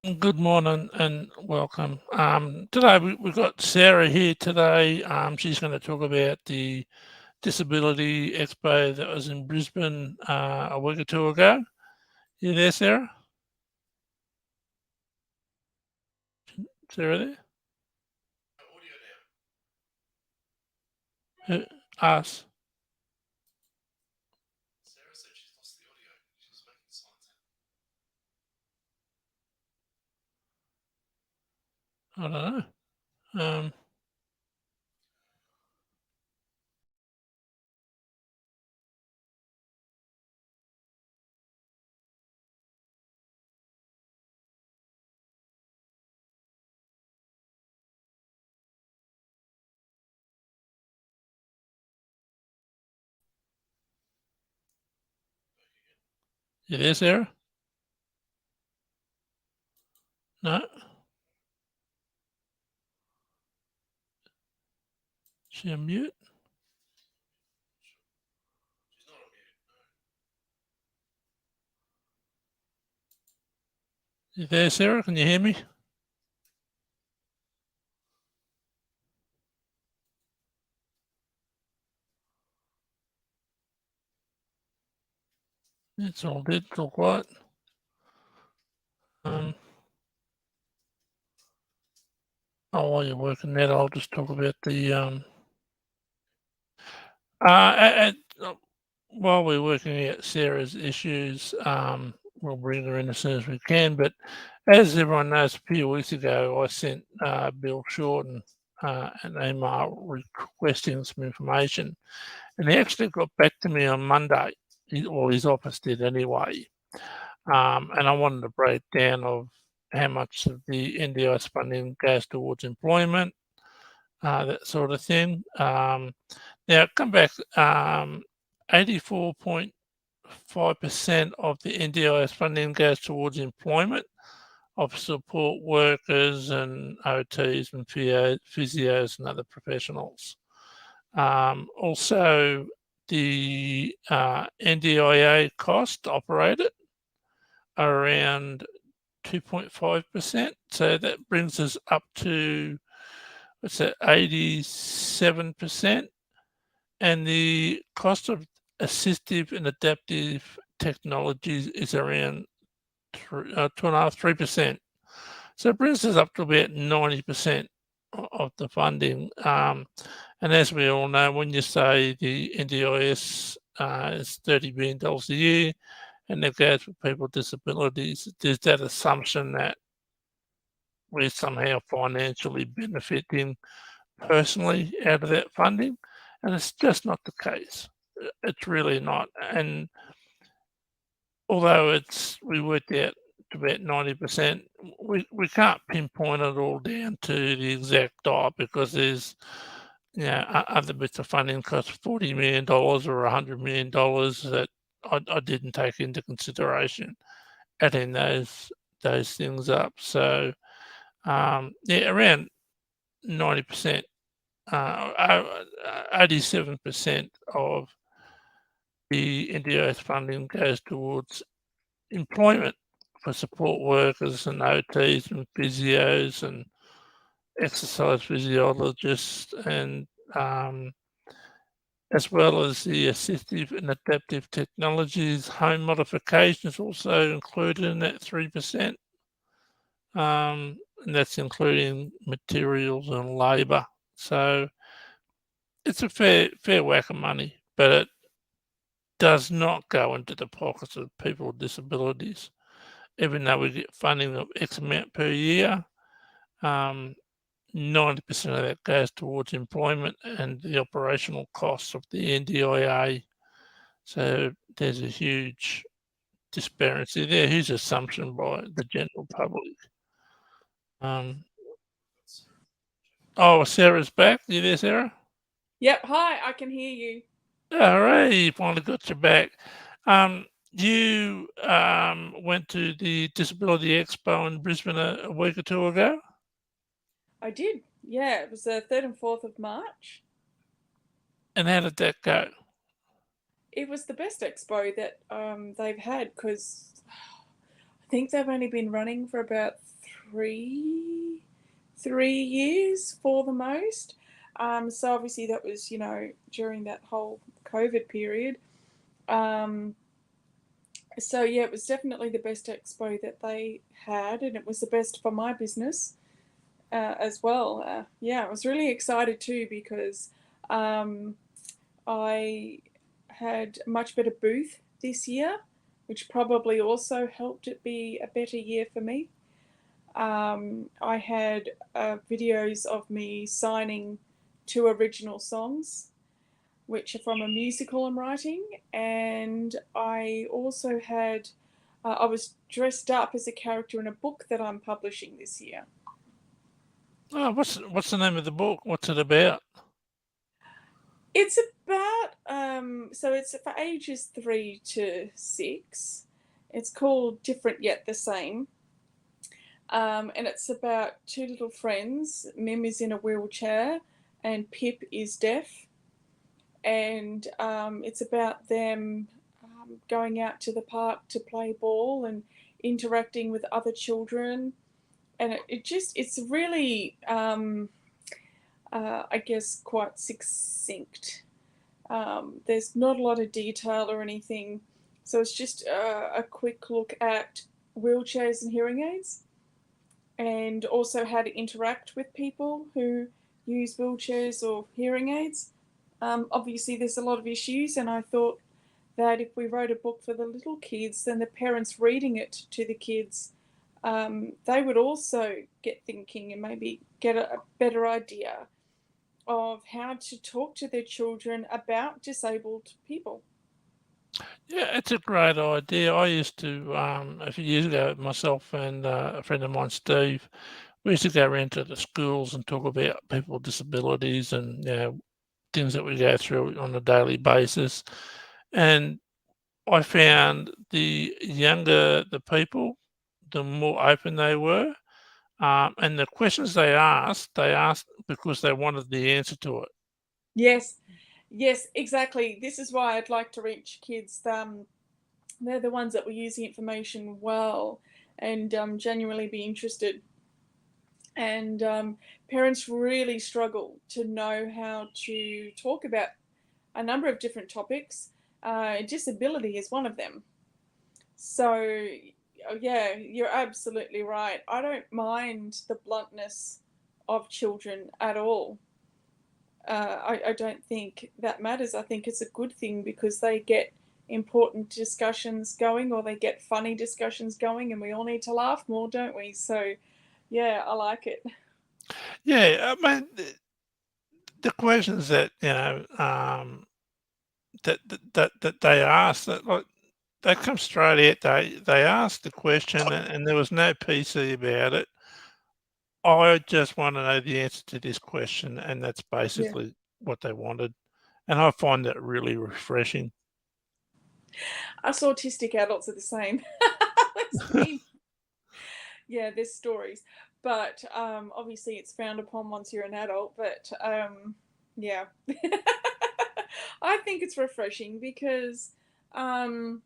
Good morning and welcome. Today we've got Sarah here today. She's going to talk about the Disability Expo that was in Brisbane a week or two ago. You there, Sarah? Sarah there? Us. I don't know. You there, Sarah? No? She on mute? You there, Sarah? Can you hear me? It's all dead, it's all quiet. While you're working that, I'll just talk about the while we're working out Sarah's issues, we'll bring her in as soon as we can. But as everyone knows, a few weeks ago, I sent Bill Shorten an email requesting some information, and he actually got back to me on Monday, or his office did anyway. And I wanted a breakdown of how much of the NDIS funding goes towards employment, that sort of thing. Now, come back, 84.5% of the NDIS funding goes towards employment of support workers and OTs and physios and other professionals. Also, the NDIA cost operated around 2.5%. So that brings us up to, what's that, 87%. And the cost of assistive and adaptive technologies is around 2.5%, 3%. So it brings us up to about 90% of the funding. And as we all know, when you say the NDIS is $30 billion a year, and that goes for people with disabilities, there's that assumption that we're somehow financially benefiting personally out of that funding, and it's just not the case. It's really not. And although we worked out to about 90%, we can't pinpoint it all down to the exact dollar because there's other bits of funding cost $40 million or $100 million that I didn't take into consideration adding those things up. So around 90%, 87% of the NDIS funding goes towards employment for support workers and OTs and physios and exercise physiologists, and as well as the assistive and adaptive technologies. Home modifications also included in that 3%. And that's including materials and labour. So it's a fair whack of money, but it does not go into the pockets of people with disabilities. Even though we get funding of X amount per year, 90% of that goes towards employment and the operational costs of the NDIA. So there's a huge disparity there, huge assumption by the general public. Sarah's back. You there, Sarah? Yep. Hi, I can hear you. Hooray, you finally got your back. You went to the Disability Expo in Brisbane a week or two ago? I did. Yeah, it was the 3rd and 4th of March. And how did that go? It was the best expo that they've had because I think they've only been running for about three years for the most. So obviously that was, during that whole COVID period. So yeah, it was definitely the best expo that they had, and it was the best for my business as well. Yeah, I was really excited too because I had a much better booth this year, which probably also helped it be a better year for me. I had videos of me signing 2 original songs, which are from a musical I'm writing, and I also had, I was dressed up as a character in a book that I'm publishing this year. Oh, what's the name of the book? What's it about? It's about, so it's for ages 3 to 6. It's called Different Yet the Same. And it's about 2 little friends. Mim is in a wheelchair and Pip is deaf. And it's about them going out to the park to play ball and interacting with other children. And it's really, I guess, quite succinct. There's not a lot of detail or anything. So it's just a quick look at wheelchairs and hearing aids, and also how to interact with people who use wheelchairs or hearing aids. Obviously, there's a lot of issues, and I thought that if we wrote a book for the little kids, then the parents reading it to the kids, they would also get thinking and maybe get a better idea of how to talk to their children about disabled people. Yeah, it's a great idea. I used to, a few years ago, myself and a friend of mine, Steve, we used to go around to the schools and talk about people with disabilities and things that we go through on a daily basis. And I found the younger the people, the more open they were. And the questions they asked because they wanted the answer to it. Yes, yes, exactly. This is why I'd like to reach kids. They're the ones that will use the information well and genuinely be interested. And parents really struggle to know how to talk about a number of different topics. Disability is one of them. So, yeah, you're absolutely right. I don't mind the bluntness of children at all. I don't think that matters. I think it's a good thing because they get important discussions going, or they get funny discussions going, and we all need to laugh more, don't we? So, yeah, I like it. Yeah, I mean, the questions that that they asked, that like they come straight out. They asked the question, and there was no PC about it. I just want to know the answer to this question, and that's Yeah. basically what they wanted. And I find that really refreshing. Us autistic adults are the same. Let's be, yeah, there's stories. But obviously it's frowned upon once you're an adult. But yeah. I think it's refreshing because um,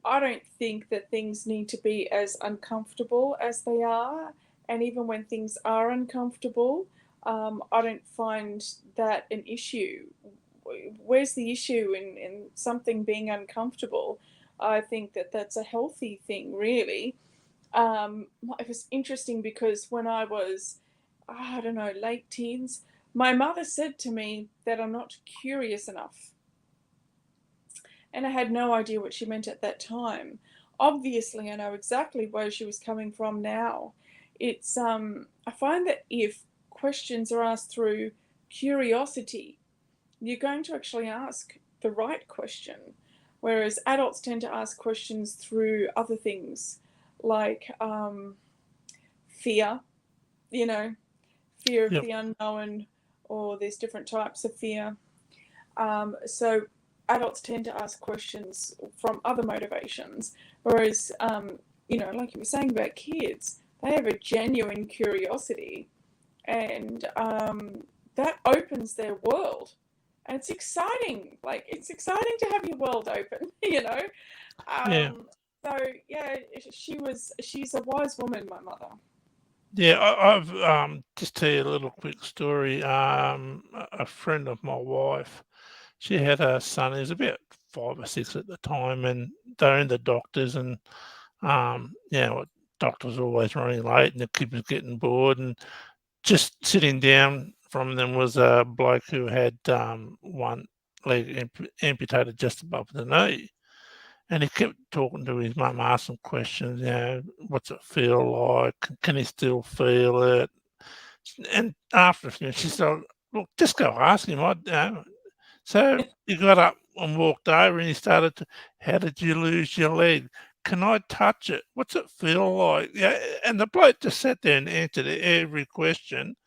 I don't think that things need to be as uncomfortable as they are. And even when things are uncomfortable, I don't find that an issue. Where's the issue in something being uncomfortable? I think that that's a healthy thing, really. It was interesting because when I was, I don't know, late teens, my mother said to me that I'm not curious enough. And I had no idea what she meant at that time. Obviously, I know exactly where she was coming from now. It's I find that if questions are asked through curiosity, you're going to actually ask the right question, whereas adults tend to ask questions through other things like fear, you know, fear of Yep. the unknown, or there's different types of fear. So adults tend to ask questions from other motivations, whereas, like you were saying about kids, they have a genuine curiosity, and that opens their world. And it's exciting. Like, it's exciting to have your world open, you know? Yeah. So yeah, she's a wise woman, my mother. Yeah, I've just tell you a little quick story. A friend of my wife, she had a son. He was about 5 or 6 at the time, and they're in the doctors, and doctors were always running late, and the kid was getting bored, and just sitting down from them was a bloke who had one leg amputated just above the knee. And he kept talking to his mum, asking questions, what's it feel like? Can he still feel it? And after a few, she said, look, just go ask him. So he got up and walked over and he started to, how did you lose your leg? Can I touch it? What's it feel like? Yeah, and the bloke just sat there and answered every question.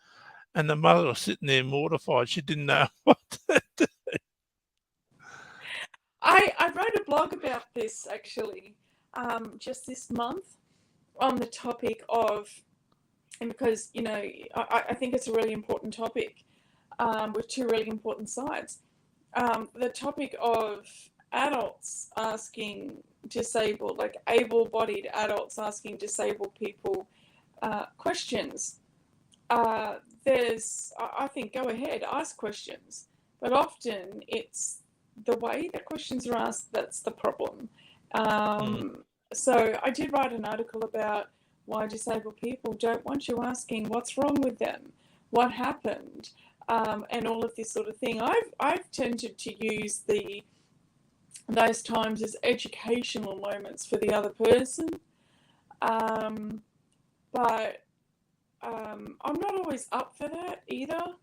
And the mother was sitting there mortified. She didn't know what to do. I wrote a blog about this actually, just this month, on the topic of, and because I think it's a really important topic, with two really important sides. The topic of adults asking disabled, like able-bodied adults asking disabled people questions. I think, go ahead, ask questions, but often it's the way that questions are asked that's the problem. So I did write an article about why disabled people don't want you asking what's wrong with them, what happened, and all of this sort of thing. I've tended to use those times as educational moments for the other person, but I'm not always up for that either,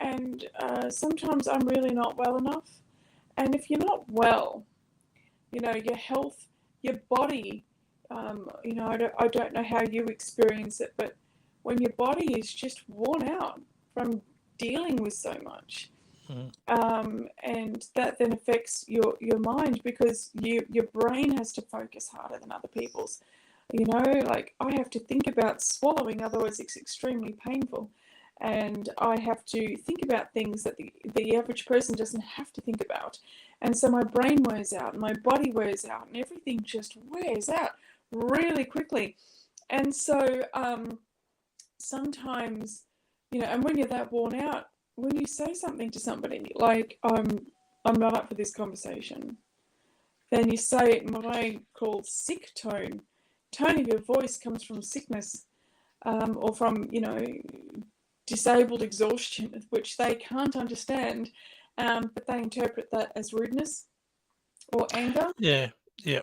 and sometimes I'm really not well enough. And if you're not well, your health, your body, I don't know how you experience it, but when your body is just worn out from dealing with so much, and that then affects your mind, because your brain has to focus harder than other people's. Like I have to think about swallowing, otherwise it's extremely painful. And I have to think about things that the average person doesn't have to think about. And so my brain wears out, and my body wears out, and everything just wears out really quickly. And so sometimes, and when you're that worn out, when you say something to somebody like, I'm not up for this conversation, then you say it in what I call sick tone. Tone of your voice comes from sickness, or from, disabled exhaustion, which they can't understand, but they interpret that as rudeness or anger. Yeah, yeah.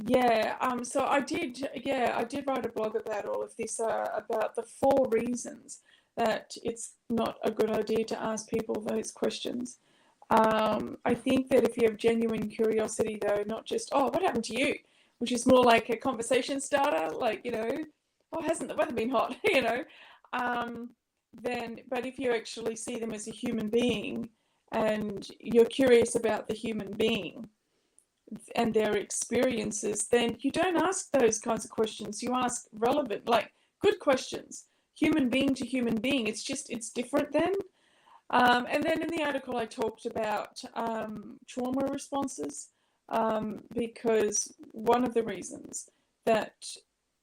Yeah. So I did write a blog about all of this, about the 4 reasons that it's not a good idea to ask people those questions. I think that if you have genuine curiosity, though, not just, oh, what happened to you, which is more like a conversation starter, like, oh, hasn't the weather been hot, then, but if you actually see them as a human being and you're curious about the human being and their experiences, then you don't ask those kinds of questions. You ask relevant, like good questions, human being to human being. It's different then. And then in the article, I talked about trauma responses, because one of the reasons that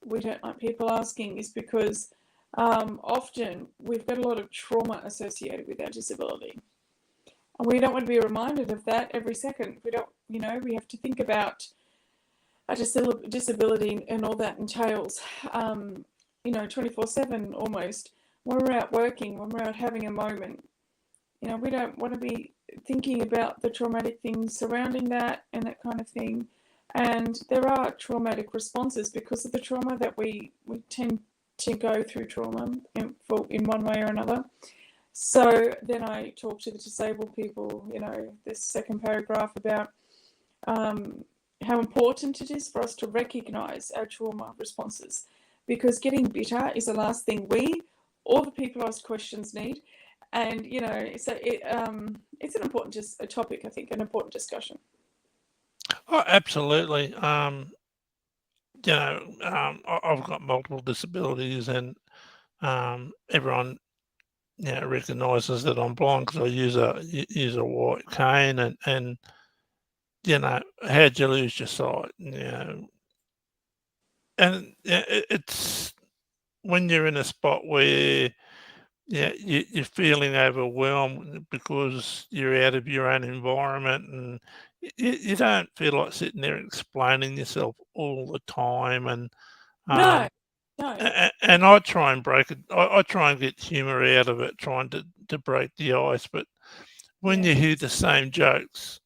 we don't like people asking is because often we've got a lot of trauma associated with our disability. And we don't want to be reminded of that every second. We don't, we have to think about our disability and all that entails, 24/7 almost. When we're out working, when we're out having a moment, we don't want to be thinking about the traumatic things surrounding that and that kind of thing. And there are traumatic responses because of the trauma that we tend to go through trauma in one way or another. So then I talked to the disabled people, this second paragraph about how important it is for us to recognise our trauma responses, because getting bitter is the last thing we or the people asked questions need. And, so it's an important a topic, I think, an important discussion. Oh, absolutely. I've got multiple disabilities, and everyone, recognises that I'm blind because I use a white cane, and how'd you lose your sight? And it's when you're in a spot where you're feeling overwhelmed because you're out of your own environment, and you don't feel like sitting there explaining yourself all the time. And No, um, no. and I try and break it. I try and get humour out of it, trying to break the ice. But when Yeah. you hear the same jokes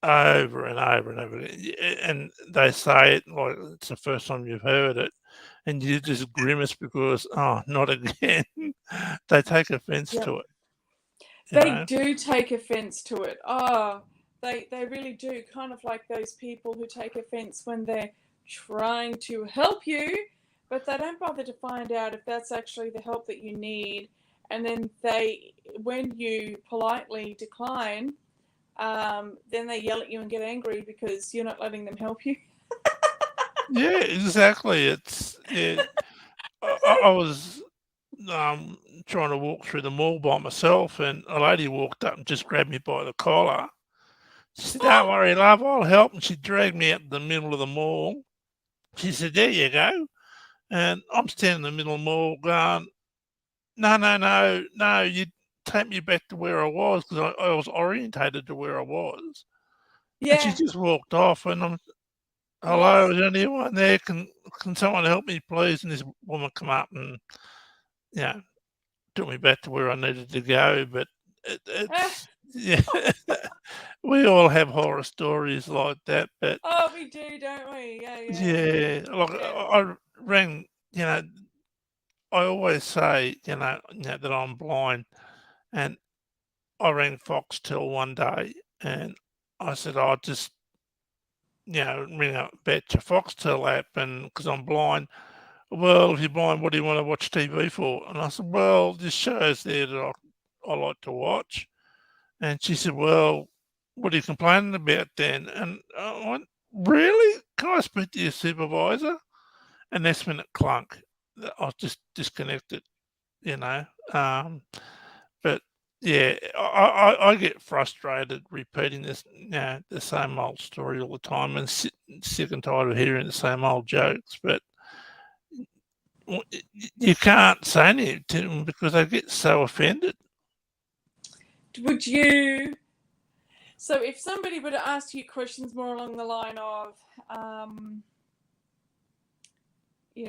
over and over and over again, and they say it like it's the first time you've heard it, and you just grimace because, oh, not again. They take offence Yep. to it, you They know. do take offence to it. Oh, they really do. Kind of like those people who take offence when they're trying to help you, but they don't bother to find out if that's actually the help that you need. And then when you politely decline, then they yell at you and get angry because you're not letting them help you. Yeah, exactly. I was trying to walk through the mall by myself, and a lady walked up and just grabbed me by the collar. She said, "Don't Oh, worry, love, I'll help." And she dragged me out to the middle of the mall. She said, "There you go." And I'm standing in the middle of the mall going, "No, no, no, no, you take me back to where I was," because I was orientated to where I was. And she yeah, just walked off, and I'm, "Hello, lost. is anyone there? Can someone help me, please?" And this woman come up and, you know, took me back to where I needed to go. But Eh, it's yeah, we all have horror stories like that. But oh, we do, don't we? Yeah, yeah, yeah, like yeah. I rang, I always say, that I'm blind, and I rang Foxtel one day, and I said, "I'll just, ring up about your Foxtel app, and because I'm blind." "Well, if you're blind, what do you want to watch TV for?" And I said, "Well, this show's there that I like to watch." And she said, "Well, what are you complaining about then?" And I went, "Really? Can I speak to your supervisor?" And next minute, clunk, I was just disconnected, you know. Um, but yeah, I get frustrated repeating the same old story all the time, and sick and tired of hearing the same old jokes. But you can't say anything to them because they get so offended. Would you? So, if somebody were to ask you questions more along the line of, um,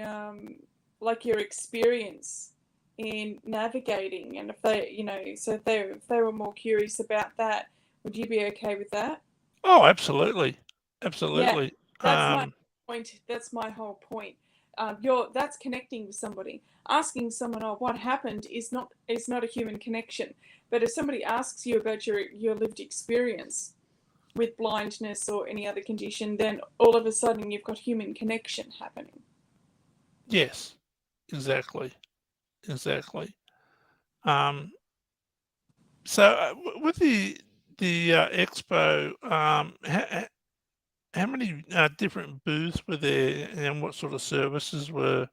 um, like your experience in navigating, and if they, so if they were more curious about that, would you be okay with that? Oh, absolutely, Yeah, absolutely. that's my Um, point. That's my whole point. That's connecting with somebody. Asking someone, "Oh, what happened?" is not a human connection. But if somebody asks you about your lived experience with blindness or any other condition, then all of a sudden you've got human connection happening. yes, exactly, exactly. Um, so with the expo, how many different booths were there, and what sort of services were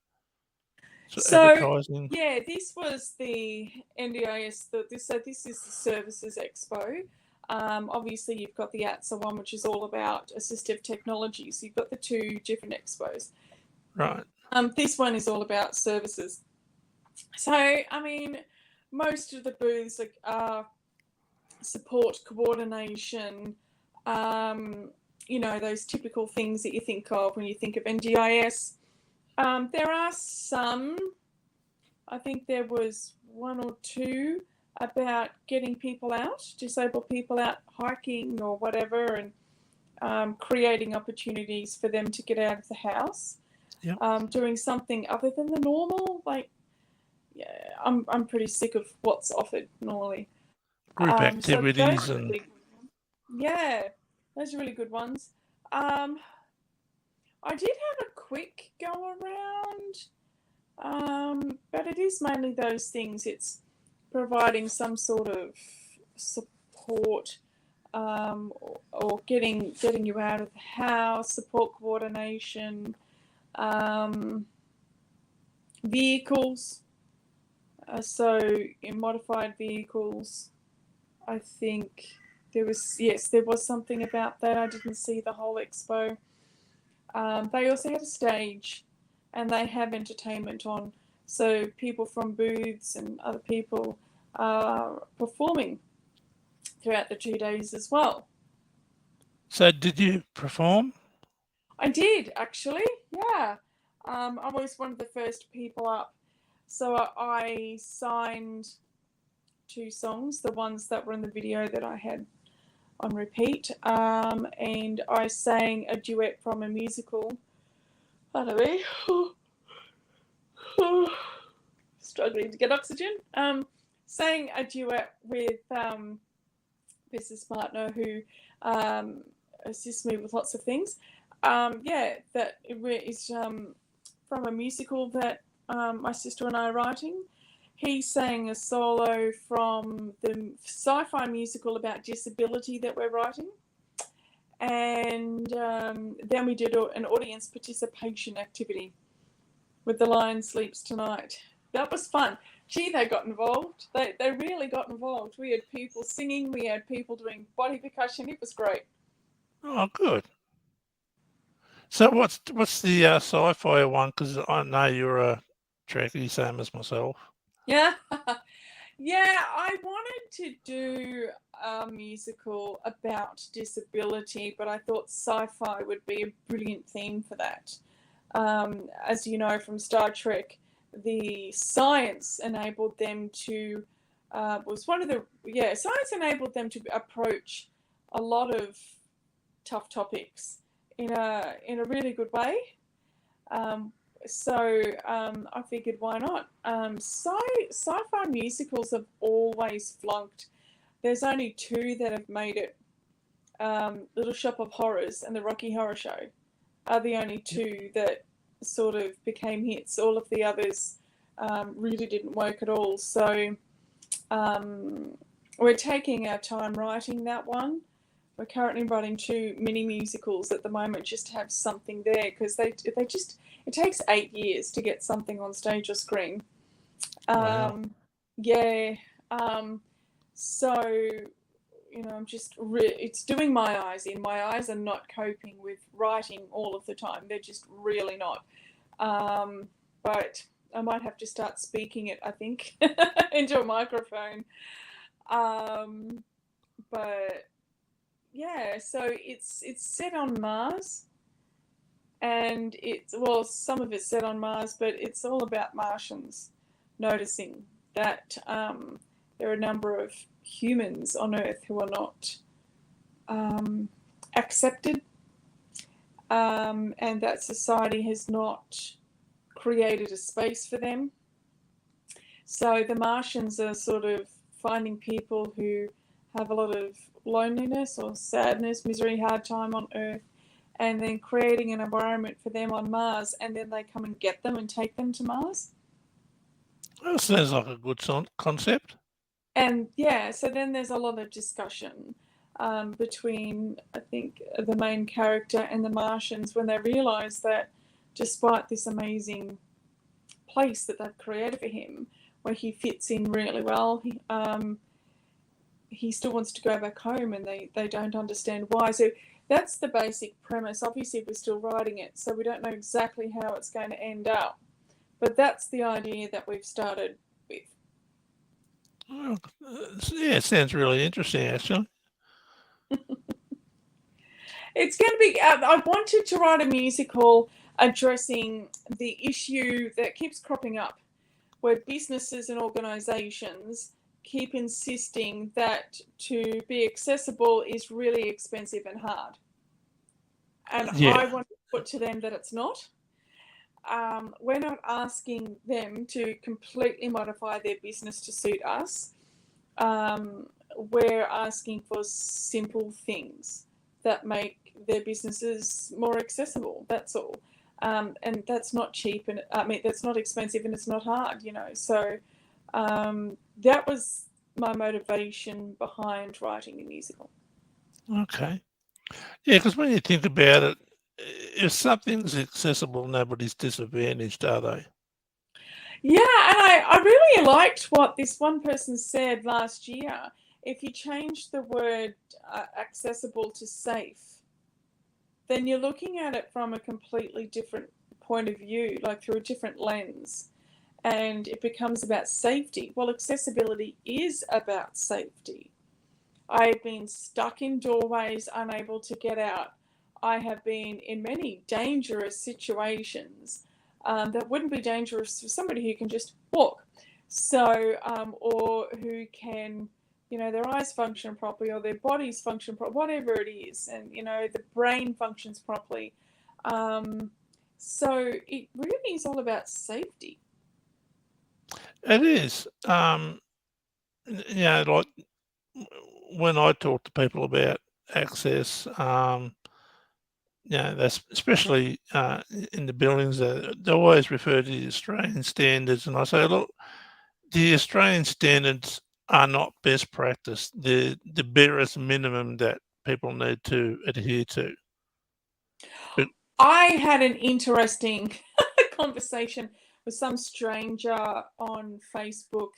So advertising? yeah, this was the NDIS. This is the Services Expo. Obviously, you've got the ATSA one, which is all about assistive technology. So you've got the two different expos. Right. This one is all about services. So I mean, most of the booths are support, coordination. Um, those typical things that you think of when you think of NDIS. There are some. I think there was one or two about getting people out, disabled people out hiking or whatever, and creating opportunities for them to get out of the house, Yep. doing something other than the normal. Like, yeah, I'm pretty sick of what's offered normally. Group So those activities are and really, yeah, those are really good ones. Um, I did have a quick go around. But it is mainly those things. It's providing some sort of support, or getting you out of the house, support coordination, um, vehicles. So in modified vehicles, I think there was something about that. I didn't see the whole expo. They also had a stage, and they have entertainment on, so people from booths and other people are performing throughout the 2 days as well. So did you perform? I did, actually, yeah. I was one of the first people up. So I signed 2 songs, the ones that were in the video that I had on repeat, and I sang a duet from a musical. Pardon me. Struggling to get oxygen. Sang a duet with business partner who assists me with lots of things. That is from a musical that my sister and I are writing. He sang a solo from the sci-fi musical about disability that we're writing. And then we did an audience participation activity with The Lion Sleeps Tonight. That was fun. Gee, they got involved. They really got involved. We had people singing. We had people doing body percussion. It was great. Oh, good. So what's the sci-fi one? Because I know you're a Trekkie, same as myself. Yeah. Yeah, I wanted to do a musical about disability, but I thought sci-fi would be a brilliant theme for that. As you know from Star Trek, the science enabled them to science enabled them to approach a lot of tough topics in a really good way. So I figured, why not? Sci-fi musicals have always flunked. There's only 2 that have made it. Little Shop of Horrors and The Rocky Horror Show are the only 2 that sort of became hits. All of the others really didn't work at all. So we're taking our time writing that one. We're currently writing 2 mini musicals at the moment, just to have something there, because it takes 8 years to get something on stage or screen. Wow. So I'm just it's doing my eyes in. My eyes are not coping with writing all of the time. They're just really not. But I might have to start speaking it, I think, into a microphone. But yeah, so it's set on Mars, and some of it's set on Mars, but it's all about Martians noticing that there are a number of humans on Earth who are not accepted, and that society has not created a space for them. So the Martians are sort of finding people who have a lot of loneliness or sadness, misery, hard time on Earth, and then creating an environment for them on Mars, and then they come and get them and take them to Mars. That sounds like a good concept. And yeah, so then there's a lot of discussion between, I think, the main character and the Martians when they realise that despite this amazing place that they've created for him, where he fits in really well, he still wants to go back home, and they don't understand why. So that's the basic premise. Obviously, we're still writing it, so we don't know exactly how it's going to end up. But that's the idea that we've started with. Well, yeah, it sounds really interesting, actually. It's going to be, I wanted to write a musical addressing the issue that keeps cropping up, where businesses and organisations keep insisting that to be accessible is really expensive and hard. And Yeah. I want to put to them that it's not. We're not asking them to completely modify their business to suit us. We're asking for simple things that make their businesses more accessible. That's all. And that's not cheap, and that's not expensive, and it's not hard, So that was my motivation behind writing a musical. Okay. Yeah, because when you think about it, if something's accessible, nobody's disadvantaged, are they? Yeah, and I really liked what this one person said last year. if you change the word accessible to safe, then you're looking at it from a completely different point of view, like through a different lens, and it becomes about safety. Well, accessibility is about safety. I've been stuck in doorways, unable to get out. I have been in many dangerous situations that wouldn't be dangerous for somebody who can just walk. So, or who can, their eyes function properly, or their bodies function properly, whatever it is, and, the brain functions properly. So it really is all about safety. It is. Like when I talk to people about access, that's especially in the buildings, they always refer to the Australian standards, and I say, look, the Australian standards are not best practice. They're the barest minimum that people need to adhere to. But I had an interesting conversation with some stranger on Facebook.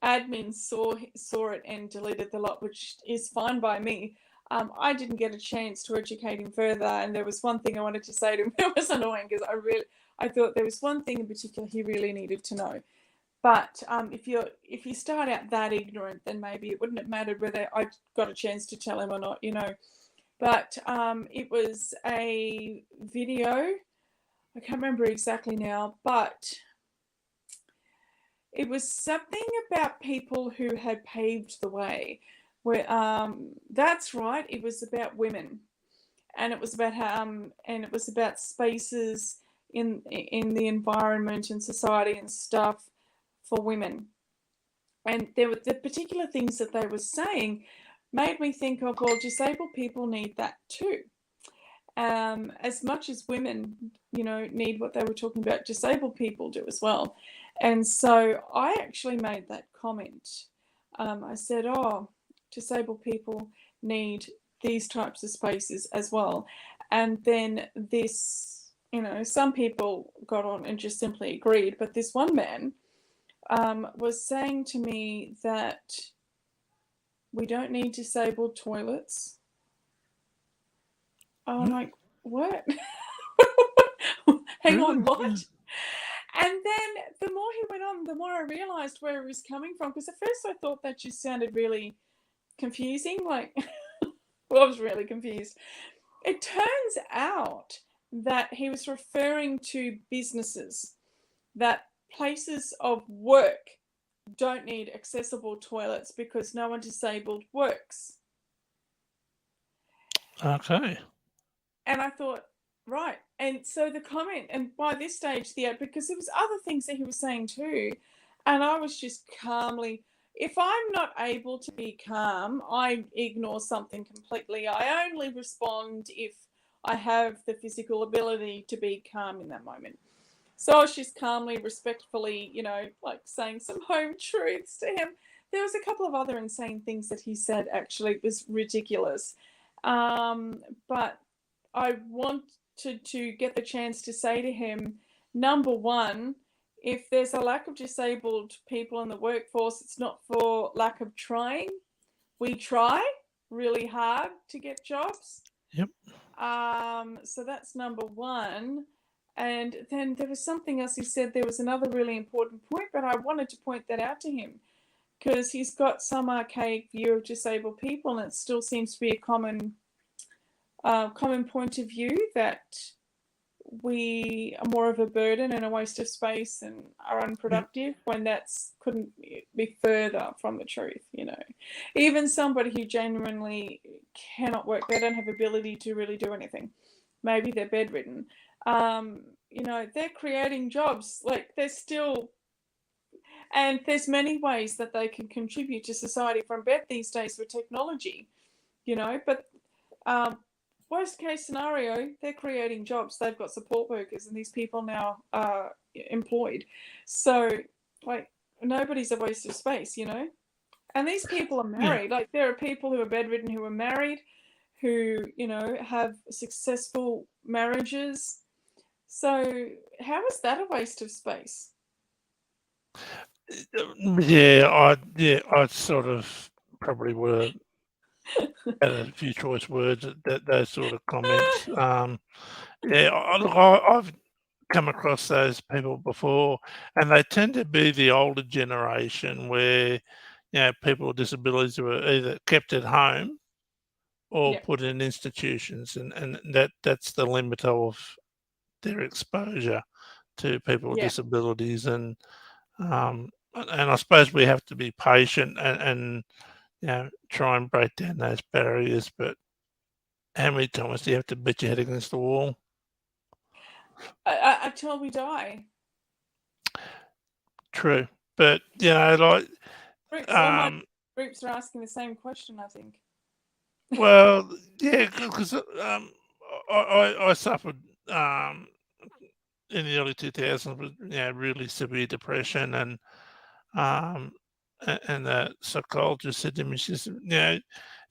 Admin saw it and deleted the lot, which is fine by me. I didn't get a chance to educate him further, and there was one thing I wanted to say to him. It was annoying because I thought there was one thing in particular he really needed to know. But if you start out that ignorant, then maybe it wouldn't have mattered whether I got a chance to tell him or not, But it was a video. I can't remember exactly now, but it was something about people who had paved the way. Where that's right, it was about women, and it was about spaces in the environment and society and stuff for women. And there were the particular things that they were saying made me think of, well, disabled people need that too. As much as women, need what they were talking about, disabled people do as well. And so I actually made that comment. I said, oh, disabled people need these types of spaces as well. And then this, some people got on and just simply agreed. But this one man was saying to me that we don't need disabled toilets. I'm like, what? Hang on, what? And then the more he went on, the more I realised where he was coming from. Because at first I thought that just sounded really confusing. Like, well, I was really confused. It turns out that he was referring to businesses, that places of work don't need accessible toilets because no one disabled works. Okay. And I thought, right. And so the comment, and by this stage, because there was other things that he was saying too, and I was just calmly, if I'm not able to be calm, I ignore something completely. I only respond if I have the physical ability to be calm in that moment. So I was just calmly, respectfully, like saying some home truths to him. There was a couple of other insane things that he said, actually. It was ridiculous. But I wanted to get the chance to say to him, number one, if there's a lack of disabled people in the workforce, it's not for lack of trying. We try really hard to get jobs. Yep. So that's number one. And then there was something else he said. There was another really important point, but I wanted to point that out to him because he's got some archaic view of disabled people, and it still seems to be a common point of view that we are more of a burden and a waste of space and are unproductive, when that's couldn't be further from the truth. Even somebody who genuinely cannot work, they don't have ability to really do anything, maybe they're bedridden, they're creating jobs. Like, they're still, and there's many ways that they can contribute to society from bed these days with technology, but worst case scenario, they're creating jobs. They've got support workers, and these people now are employed. So, like, nobody's a waste of space, And these people are married. Yeah. Like, there are people who are bedridden who are married, who, have successful marriages. So how is that a waste of space? I sort of probably would have added a few choice words at those sort of comments. Yeah, I've come across those people before, and they tend to be the older generation where, people with disabilities were either kept at home or Yeah, put in institutions, and that's the limit of their exposure to people with yeah. disabilities. And I suppose we have to be patient and try and break down those barriers. But how many times do you have to beat your head against the wall? Until we die. True, but like, All my um, groups are asking the same question, I think. well, yeah, because I suffered in the early 2000s with really severe depression, um, and the psychologist said to me, she said,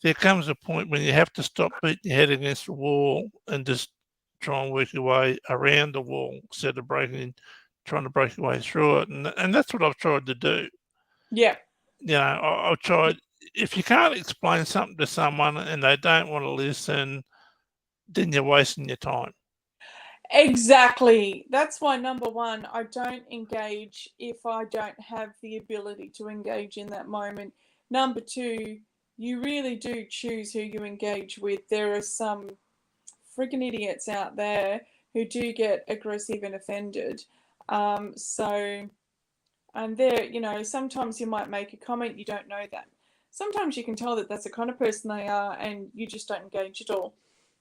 there comes a point when you have to stop beating your head against the wall and just try and work your way around the wall instead of trying to break your way through it. And that's what I've tried to do. Yeah. I've tried, if you can't explain something to someone and they don't want to listen, then you're wasting your time. Exactly. That's why, number one, I don't engage if I don't have the ability to engage in that moment. Number two, you really do choose who you engage with. There are some friggin' idiots out there who do get aggressive and offended. So, and sometimes you might make a comment, you don't know that. Sometimes you can tell that that's the kind of person they are and you just don't engage at all.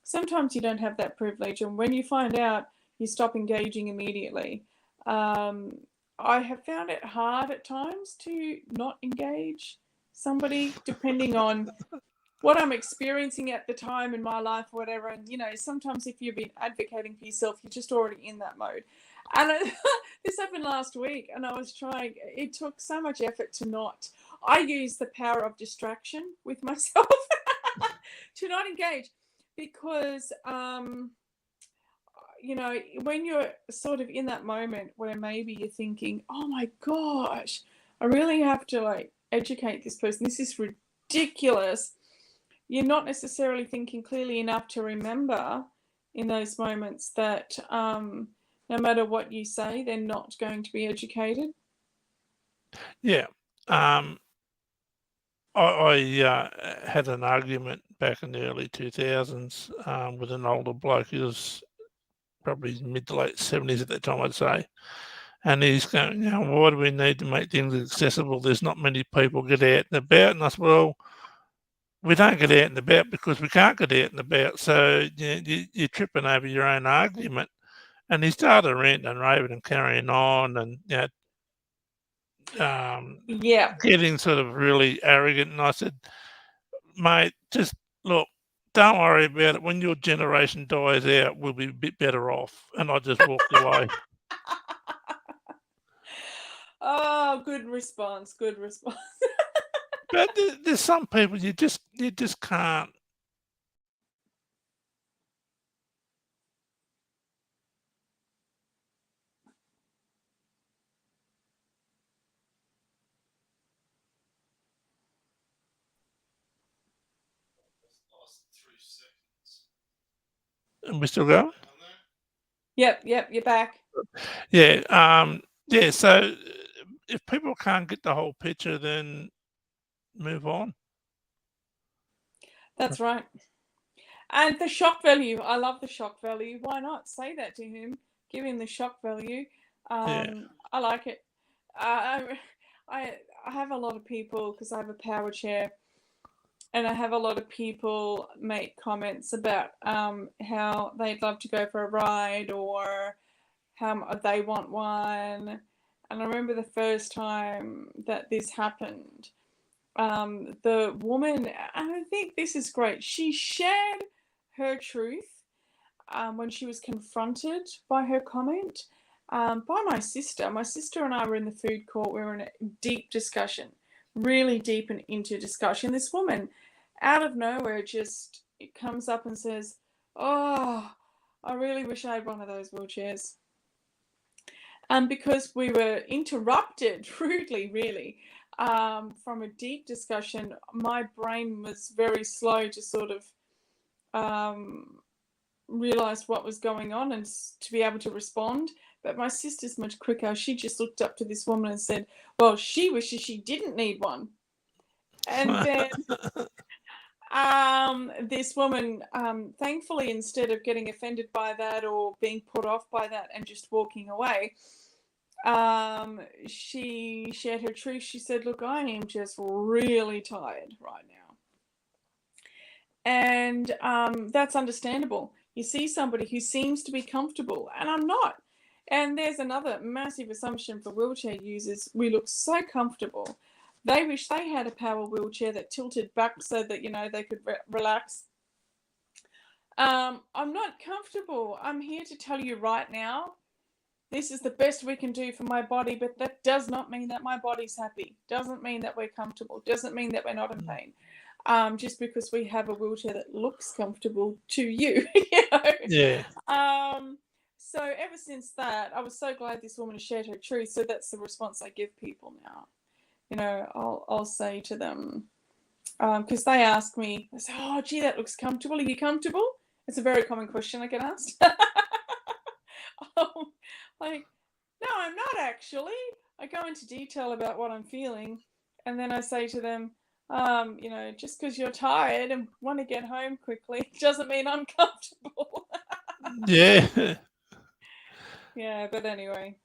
Sometimes you don't have that privilege, and when you find out, you stop engaging immediately. Um, I have found it hard at times to not engage somebody, depending on what I'm experiencing at the time in my life, or whatever. And sometimes if you've been advocating for yourself, you're just already in that mode. And this happened last week, and I was trying. It took so much effort to not. I use the power of distraction with myself to not engage, because when you're sort of in that moment where maybe you're thinking, oh my gosh, I really have to educate this person. This is ridiculous. You're not necessarily thinking clearly enough to remember in those moments that no matter what you say, they're not going to be educated. Yeah. I had an argument back in the early 2000s with an older bloke. He was probably mid to late 70s at that time, I'd say. And he's going, why do we need to make things accessible? There's not many people get out and about. And I said, well, we don't get out and about because we can't get out and about. So you're tripping over your own argument. And he started ranting and raving and carrying on and, Yeah. getting sort of really arrogant. And I said, mate, just look, don't worry about it. When your generation dies out, we'll be a bit better off. And I just walked away. Oh, good response. Good response. But there's some people you just can't. And we still going? Yep, you're back. Yeah. So if people can't get the whole picture, then move on. That's right. And the shock value. I love the shock value. Why not say that to him? Give him the shock value. Yeah. I like it. I have a lot of people, because I have a power chair, and I have a lot of people make comments about how they'd love to go for a ride, or how they want one. And I remember the first time that this happened, the woman, and I think this is great, she shared her truth when she was confronted by her comment by my sister. My sister and I were in the food court. We were in a deep discussion, really deep and into discussion. This woman, out of nowhere, just it comes up and says, "Oh, I really wish I had one of those wheelchairs." Because we were interrupted rudely, really, from a deep discussion, my brain was very slow to sort of realize what was going on and to be able to respond. But my sister's much quicker. She just looked up to this woman and said, well, she wishes she didn't need one. And then this woman, thankfully, instead of getting offended by that or being put off by that and just walking away, she shared her truth. She said, look, I am just really tired right now. And that's understandable. You see somebody who seems to be comfortable, and I'm not. And there's another massive assumption for wheelchair users. We look so comfortable. They wish they had a power wheelchair that tilted back so that, you know, they could relax. I'm not comfortable. I'm here to tell you right now, this is the best we can do for my body, but that does not mean that my body's happy. Doesn't mean that we're comfortable. Doesn't mean that we're not in pain. Just because we have a wheelchair that looks comfortable to you, you know? Yeah. So ever since that, I was so glad this woman shared her truth. So that's the response I give people now. You know, I'll say to them, because they ask me, they say, oh, gee, that looks comfortable. Are you comfortable? It's a very common question I get asked. Like, no, I'm not actually. I go into detail about what I'm feeling, and then I say to them, you know, just because you're tired and want to get home quickly doesn't mean I'm comfortable. Yeah. Yeah, but anyway.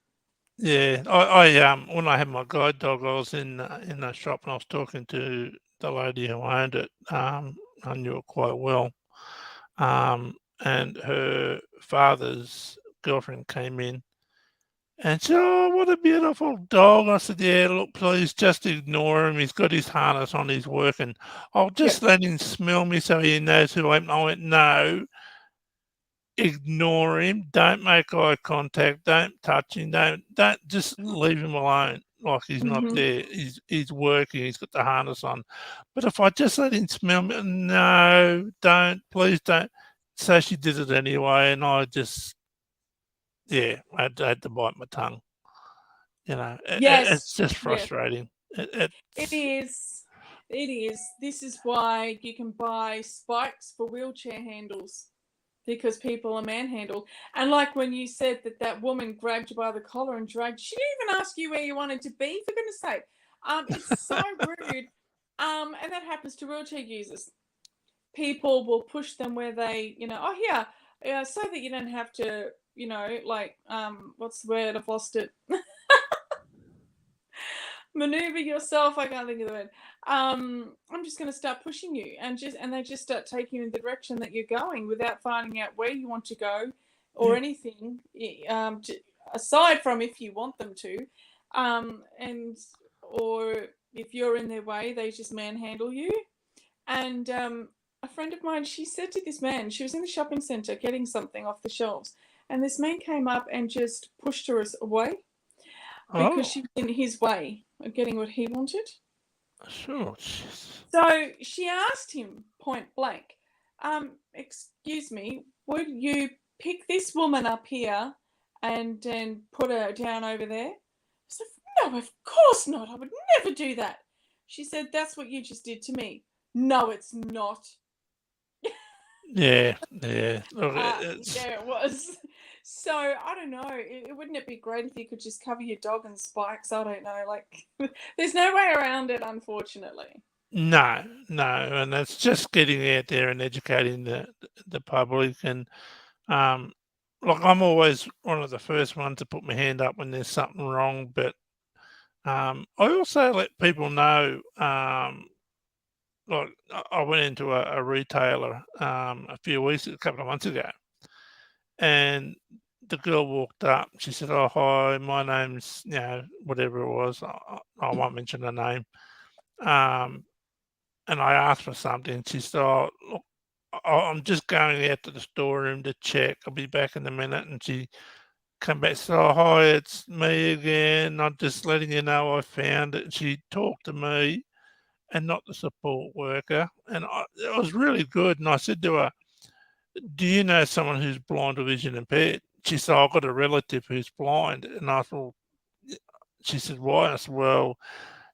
Yeah. I when I had my guide dog, I was in the shop and I was talking to the lady who owned it. I knew it quite well. And her father's girlfriend came in and said, "Oh, what a beautiful dog." I said, "Yeah, look, please just ignore him. He's got his harness on, he's working. I'll just let him smell me so he knows who I am." I went, "No, ignore him. Don't make eye contact. Don't touch him. Don't just leave him alone. Like he's not there. He's working. He's got the harness on. But if I just let him smell me, no, don't. Please don't." So she did it anyway, and I just, yeah, I had to bite my tongue. You know, it's Yes, just yes, frustrating. it It's is. It is. This is why you can buy spikes for wheelchair handles, because people are manhandled. And like when you said that that woman grabbed you by the collar and dragged, she didn't even ask you where you wanted to be, for goodness sake. It's so rude. And that happens to wheelchair users. People will push them where they, you know, oh here, yeah, so that you don't have to, you know, like, what's the word? I've lost it. Maneuver yourself. I can't think of the word. I'm just going to start pushing you, and they just start taking you in the direction that you're going without finding out where you want to go or yeah, anything, aside from if you want them to, and or if you're in their way, they just manhandle you. And a friend of mine, she said to this man, she was in the shopping centre getting something off the shelves, and this man came up and just pushed her away because oh, she was in his way of getting what he wanted. sure. Jeez. So she asked him point blank, excuse me, would you pick this woman up here and then put her down over there? I said, no, of course not. I would never do that. She said, that's what you just did to me. No, it's not. Yeah, yeah. Look, it's Yeah, it was. So I don't know. Wouldn't it be great if you could just cover your dog in spikes? I don't know. Like, there's no way around it, unfortunately. no, no, and it's just getting out there and educating the public. And like I'm always one of the first ones to put my hand up when there's something wrong. But I also let people know. Like I went into a retailer a couple of months ago, and the girl walked up. She said, "Oh, hi, my name's, whatever it was. I won't mention her name." Um, and I asked for something. She said, "Oh, look, I'm just going out to the storeroom to check. I'll be back in a minute." And she come back and said, "Oh, hi, it's me again. I'm just letting you know I found it." She talked to me and not the support worker. And it was really good. And I said to her, "Do you know someone who's blind or vision impaired?" She said, "I've got a relative who's blind." And I thought, she said, "Why?" I said, "Well,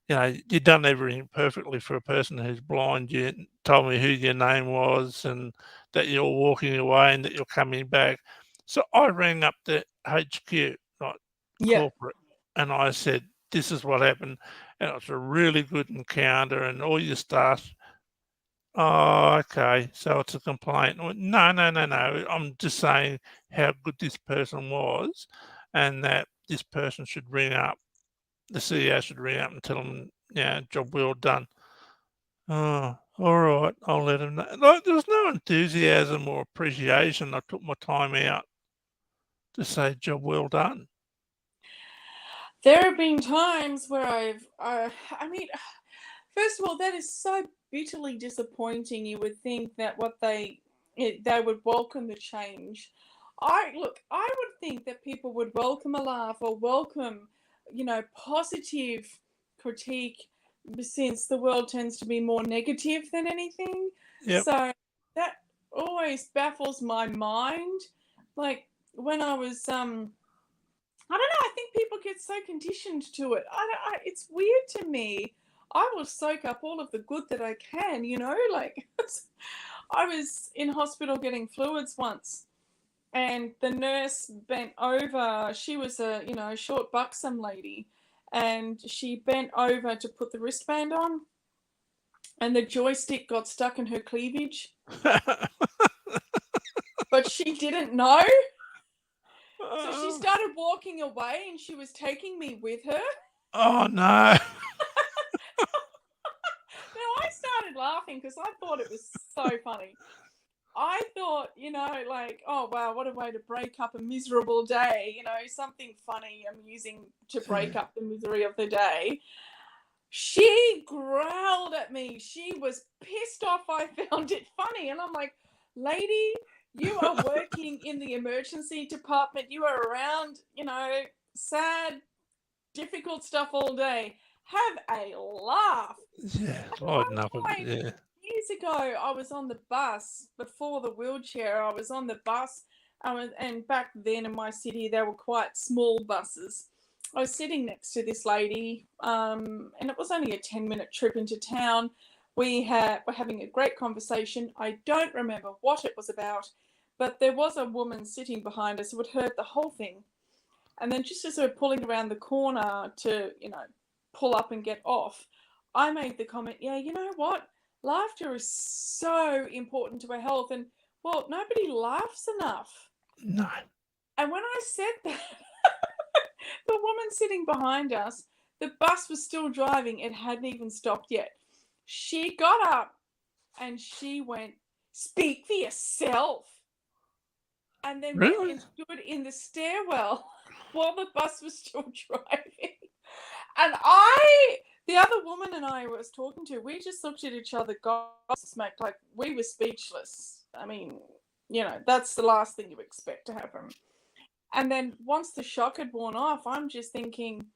you've done everything perfectly for a person who's blind. You told me who your name was and that you're walking away and that you're coming back. So I rang up the HQ, like Yeah. corporate, and I said, this is what happened. And it was a really good encounter, and all your staff. Oh, okay. So it's a complaint. I went, no, no, no, no. I'm just saying how good this person was, and that this person should ring up. The CEO should ring up and tell them, yeah, job well done. Oh, all right. I'll let them know. Like, there was no enthusiasm or appreciation. I took my time out to say job well done. There have been times where I mean, first of all, that is so bitterly disappointing. You would think that they would welcome the change. I would think that people would welcome a laugh or welcome, positive critique, since the world tends to be more negative than anything. Yep. So that always baffles my mind. Like when I was I don't know. I think people get so conditioned to it. It's weird to me. I will soak up all of the good that I can, like I was in hospital getting fluids once, and the nurse bent over. She was a, short, buxom lady, and she bent over to put the wristband on, and the joystick got stuck in her cleavage, but she didn't know. So she started walking away, and she was taking me with her. Oh, no. Now I started laughing because I thought it was so funny. I thought, like, oh wow, what a way to break up a miserable day, something funny, amusing to break up the misery of the day. She growled at me. She was pissed off I found it funny. And I'm like, lady, you are working in the emergency department. You are around, sad, difficult stuff all day. Have a laugh. Yeah, At lighten up a one bit. point, Yeah. years ago, I was on the bus before the wheelchair. I was on the bus, and back then in my city, they were quite small buses. I was sitting next to this lady, and it was only a 10-minute trip into town. Were having a great conversation. I don't remember what it was about, but there was a woman sitting behind us who had heard the whole thing. And then just as we were pulling around the corner to, pull up and get off, I made the comment, yeah, you know what? Laughter is so important to our health. And, well, nobody laughs enough. No. And when I said that, the woman sitting behind us, the bus was still driving. It hadn't even stopped yet. She got up and she went, speak for yourself. And then went Really? and stood in the stairwell while the bus was still driving. And the other woman and I was talking to, we just looked at each other, gobsmacked, like we were speechless. I mean, that's the last thing you expect to happen. And then once the shock had worn off, I'm just thinking,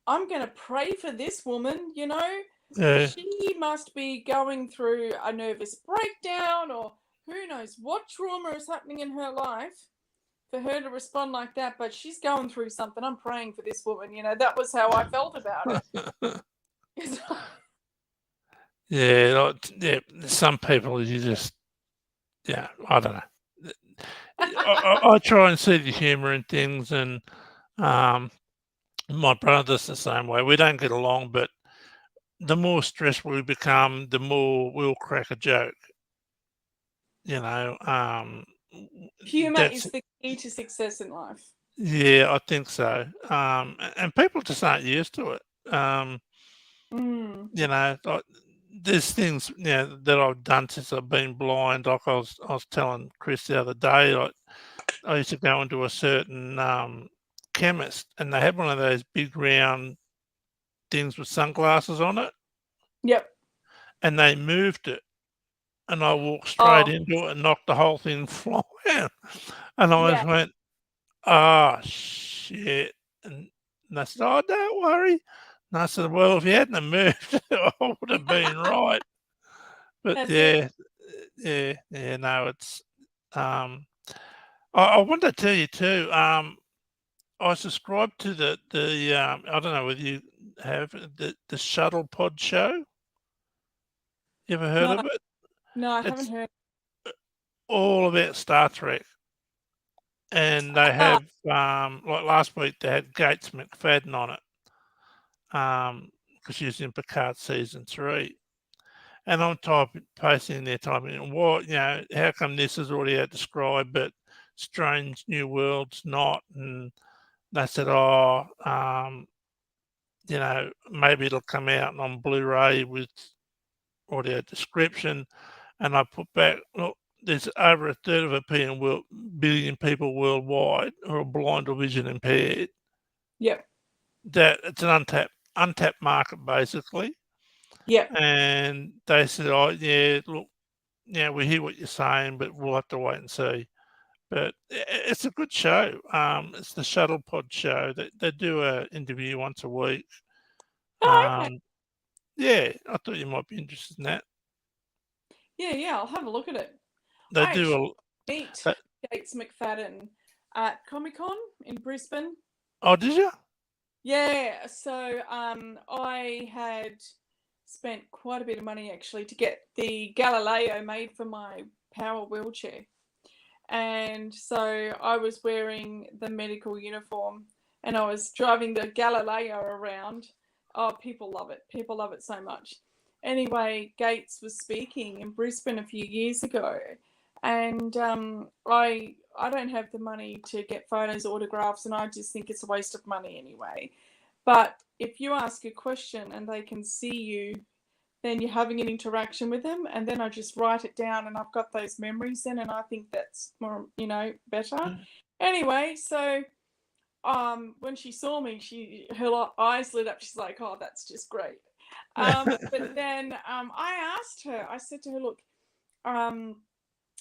I'm going to pray for this woman, Yeah. She must be going through a nervous breakdown, or who knows what trauma is happening in her life for her to respond like that, but she's going through something. I'm praying for this woman. That was how I felt about it. Yeah. Some people you just, yeah, I don't know. I try and see the humour in things, and my brother's the same way. We don't get along, but the more stressed we become, the more we'll crack a joke. You know, Humor that's is the key to success in life. yeah, I think so. And people just aren't used to it. Like, there's things that I've done since I've been blind. Like I was telling Chris the other day, like I used to go into a certain chemist, and they had one of those big round things with sunglasses on it, Yep. and they moved it, and I walked straight Oh, into it and knocked the whole thing flying. And I yeah. just went, "Ah, shit!" And they said, "Oh, don't worry." And I said, "Well, if you hadn't have moved, I would have been right." But That's it. yeah. No, it's. I wanted to tell you too. I subscribed to the I don't know whether you have the Shuttle Pod Show. You ever heard No, of it? no, I haven't It's heard. all about Star Trek, and they Ah, have like last week they had Gates McFadden on it, because she's in Picard season 3. And I'm posting there typing, what, how come this is already out described, but Strange New World's not? And they said, maybe it'll come out on Blu-ray with audio description. And I put back, look, there's over a third of a billion people worldwide who are blind or vision impaired. yep, That it's an untapped market basically. yep. And they said, oh yeah, look, we hear what you're saying, but we'll have to wait and see. But it's a good show. It's the Shuttle Pod Show. They do a interview once a week. Oh, okay. Yeah, I thought you might be interested in that. Yeah, I'll have a look at it. They I do actually a. meet They, Gates McFadden at Comic-Con in Brisbane. oh, did you? Yeah, so I had spent quite a bit of money actually to get the Galileo made for my power wheelchair. And so I was wearing the medical uniform and I was driving the Galileo around. Oh, people love it. People love it so much. Anyway, Gates was speaking in Brisbane a few years ago, and I don't have the money to get photos, autographs, and I just think it's a waste of money anyway. But if you ask a question and they can see you, then you're having an interaction with them, and then I just write it down and I've got those memories then, and I think that's more, better. Anyway, so when she saw me, her eyes lit up. She's like, oh, that's just great. But then I asked her, I said to her, look,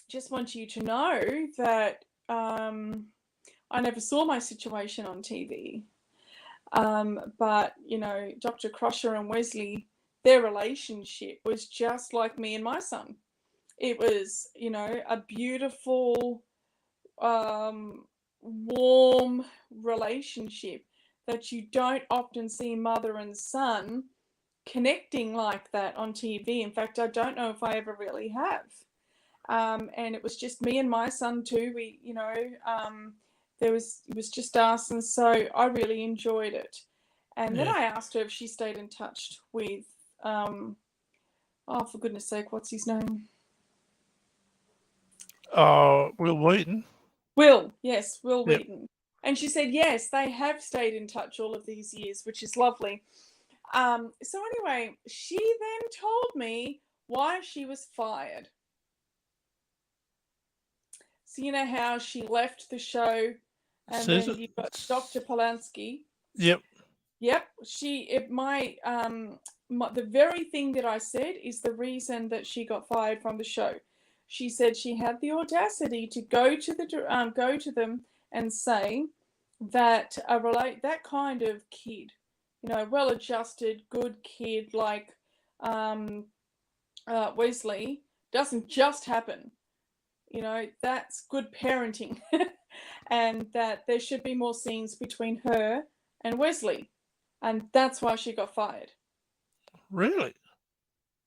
just want you to know that I never saw my situation on TV. But, Dr. Crusher and Wesley, their relationship was just like me and my son. It was, a beautiful, warm relationship that you don't often see mother and son connecting like that on TV. In fact, I don't know if I ever really have. And it was just me and my son too. It was just us, and so I really enjoyed it. And then I asked her if she stayed in touch with, for goodness sake, what's his name? Oh, Will Wheaton. Will, yes, Will Yep. Wheaton. And she said, yes, they have stayed in touch all of these years, which is lovely. So anyway, she then told me why she was fired. So you know how she left the show, and then you've got Dr. Polanski. Yep. Yep. The very thing that I said is the reason that she got fired from the show. She said she had the audacity to go to them and say that that kind of kid, well-adjusted, good kid like Wesley, doesn't just happen. That's good parenting, and that there should be more scenes between her and Wesley, and that's why she got fired. Really?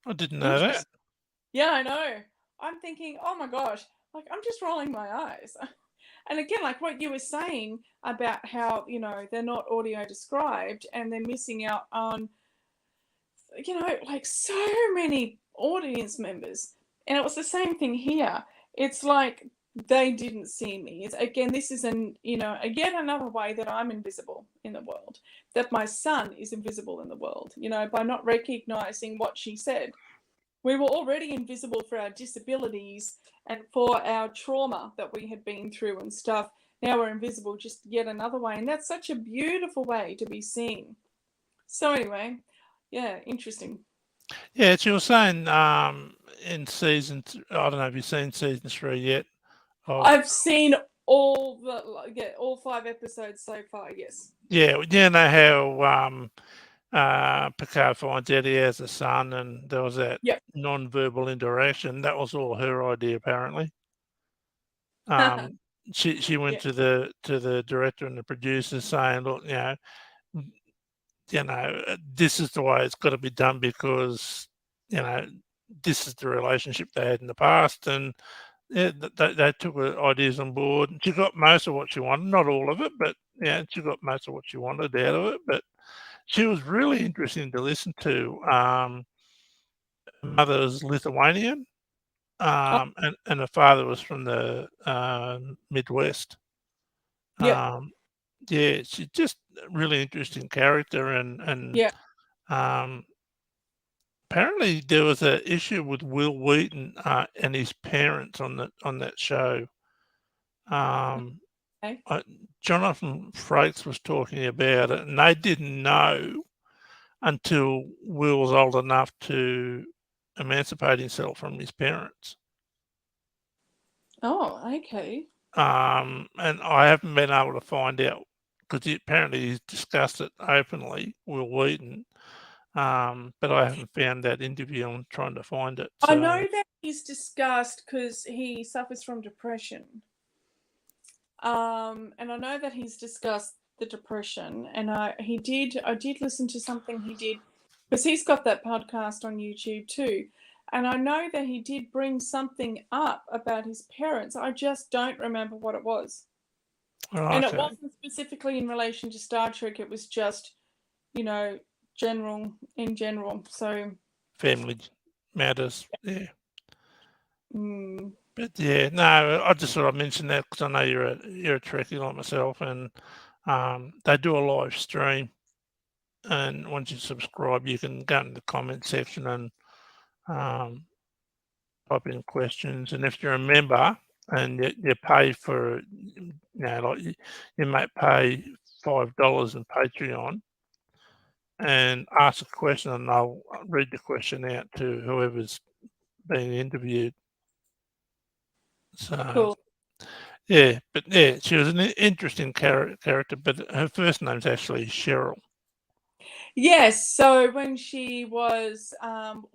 I didn't know that. Yeah, I know. I'm thinking, oh my gosh, like I'm just rolling my eyes. And again, like what you were saying about how, they're not audio described and they're missing out on, like so many audience members. And it was the same thing here. It's like they didn't see me. This is yet another way that I'm invisible in the world, that my son is invisible in the world, by not recognizing what she said. We were already invisible for our disabilities and for our trauma that we had been through and stuff. Now we're invisible just yet another way. And that's such a beautiful way to be seen. So anyway, yeah, interesting. Yeah, she was saying in I don't know if you've seen season 3 yet. I've seen all 5 episodes so far, yes. Yeah, you know how Picard finds out he has a son and there was that non-verbal interaction. That was all her idea, apparently. She went to the director and the producer saying, look, this is the way it's got to be done because, this is the relationship they had in the past. And yeah, they took her ideas on board. She got most of what she wanted, not all of it, but yeah, she got most of what she wanted out of it. But she was really interesting to listen to. Her mother was Lithuanian, Oh, and her father was from the Midwest. yeah, Um, yeah, she's just a really interesting character, and yeah. um, apparently there was an issue with Will Wheaton and his parents on that show. Um, Okay. Jonathan Frakes was talking about it, and they didn't know until Will was old enough to emancipate himself from his parents. Oh, okay. And I haven't been able to find out because apparently he's discussed it openly, Will Wheaton. But I haven't found that interview. I'm trying to find it. I So know that he's discussed because he suffers from depression. And I know that he's discussed the depression, and I did listen to something he did because he's got that podcast on YouTube too. And I know that he did bring something up about his parents. I just don't remember what it was. And it okay, wasn't specifically in relation to Star Trek, it was just, you know, in general. So, family matters. Yeah. mm, But yeah, no, I just thought I'd mention that because I know you're a Trekkie like myself, and they do a live stream, and once you subscribe, you can go in the comment section and um, type in questions, and if you're a member and you pay for, like you might pay $5 in Patreon and ask a question, and I'll read the question out to whoever's being interviewed. So. cool. Yeah, but yeah, she was an interesting character, but her first name's actually Cheryl. Yes, so when she was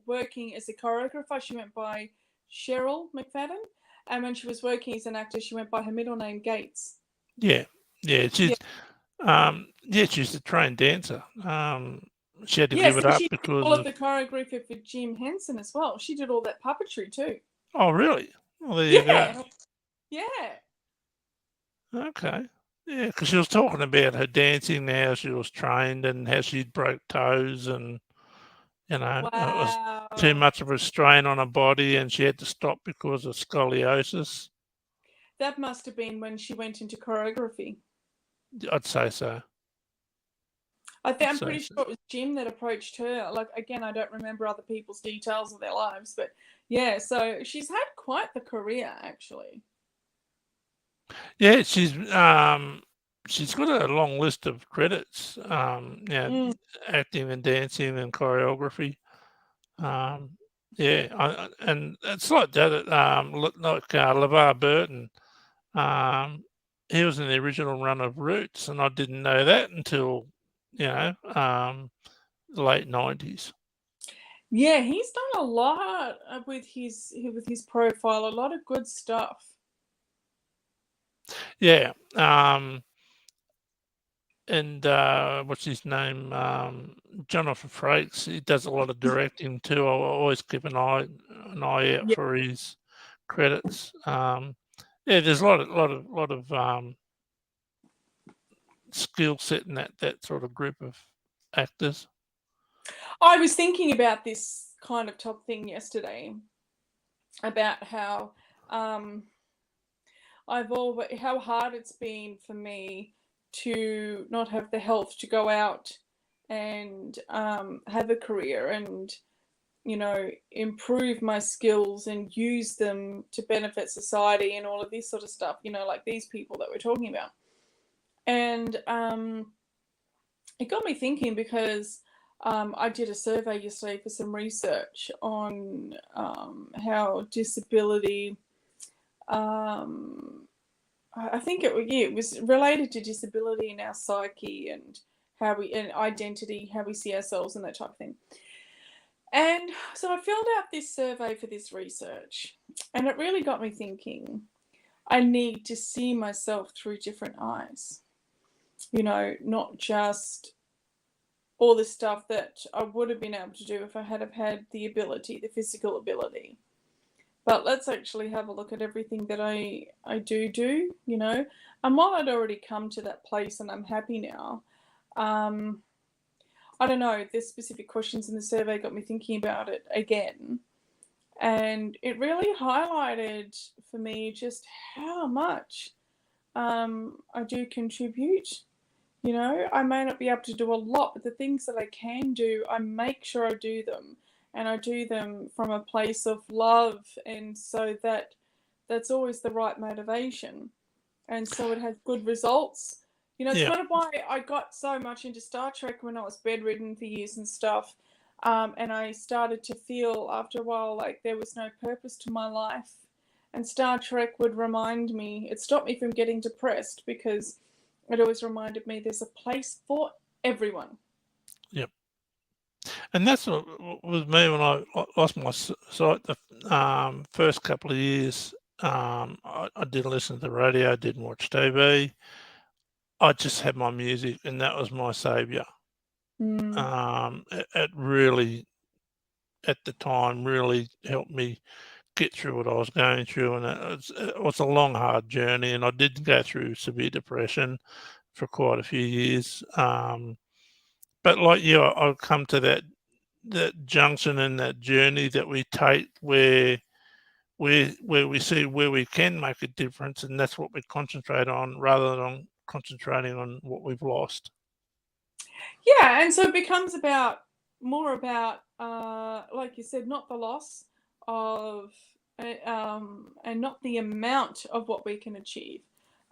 working as a choreographer, she went by Cheryl McFadden, and when she was working as an actor, she went by her middle name Gates. Yeah, yeah, Yeah, she's a trained dancer. She had to give yes, it and up she did because all of of. the choreography for Jim Henson as well. She did all that puppetry too. Oh, really? Well, there you go. Yeah, yeah. Okay. Yeah, because she was talking about her dancing, how she was trained, and how she'd broke toes, and it was too Wow, much of a strain on her body, and she had to stop because of scoliosis. that must have been when she went into choreography. I'd say so. I'd I'm say pretty so. sure it was Jim that approached her. Like again, I don't remember other people's details of their lives, but yeah. So she's had quite the career, actually. Yeah, she's got a long list of credits. Mm, Acting and dancing and choreography. Um, yeah, and it's like that. Like LeVar Burton. Um, he was in the original run of Roots, and I didn't know that until you know the late '90s. yeah, he's done a lot with his profile. A lot of good stuff. Yeah. And what's his name? Jonathan Frakes. He does a lot of directing too. I always keep an eye out Yeah. for his credits. Yeah, there's a lot of skill set in that sort of group of actors. I was thinking about this kind of top thing yesterday about how um, how hard it's been for me to not have the health to go out and have a career and improve my skills and use them to benefit society and all of this sort of stuff. Like these people that we're talking about, and it got me thinking because I did a survey yesterday for some research on how disability. I think it was related to disability in our psyche and identity, how we see ourselves and that type of thing. And so I filled out this survey for this research, and it really got me thinking. I need to see myself through different eyes. Not just all the stuff that I would have been able to do if I had have had the ability, the physical ability. But let's actually have a look at everything that I do, you know. And while I'd already come to that place and I'm happy now, um, I don't know, the specific questions in the survey got me thinking about it again. And it really highlighted for me just how much I do contribute. You know, I may not be able to do a lot, but the things that I can do, I make sure I do them. And I do them from a place of love. And so that's always the right motivation. And so it has good results. You know, it's Yeah. kind of why I got so much into Star Trek when I was bedridden for years and stuff. And I started to feel after a while like there was no purpose to my life. And Star Trek would remind me, it stopped me from getting depressed because it always reminded me there's a place for everyone. Yep. And that's what was me when I lost my sight the first couple of years. I didn't listen to the radio, didn't watch TV. I just had my music, and that was my saviour. Mm. It really, at the time, really helped me get through what I was going through, and it was a long, hard journey, and I did go through severe depression for quite a few years. But like you, I've come to that junction and that journey that we take where we see where we can make a difference, and that's what we concentrate on rather than on concentrating on what we've lost. Yeah, and so it becomes about more about, like you said, not the loss of, and not the amount of what we can achieve,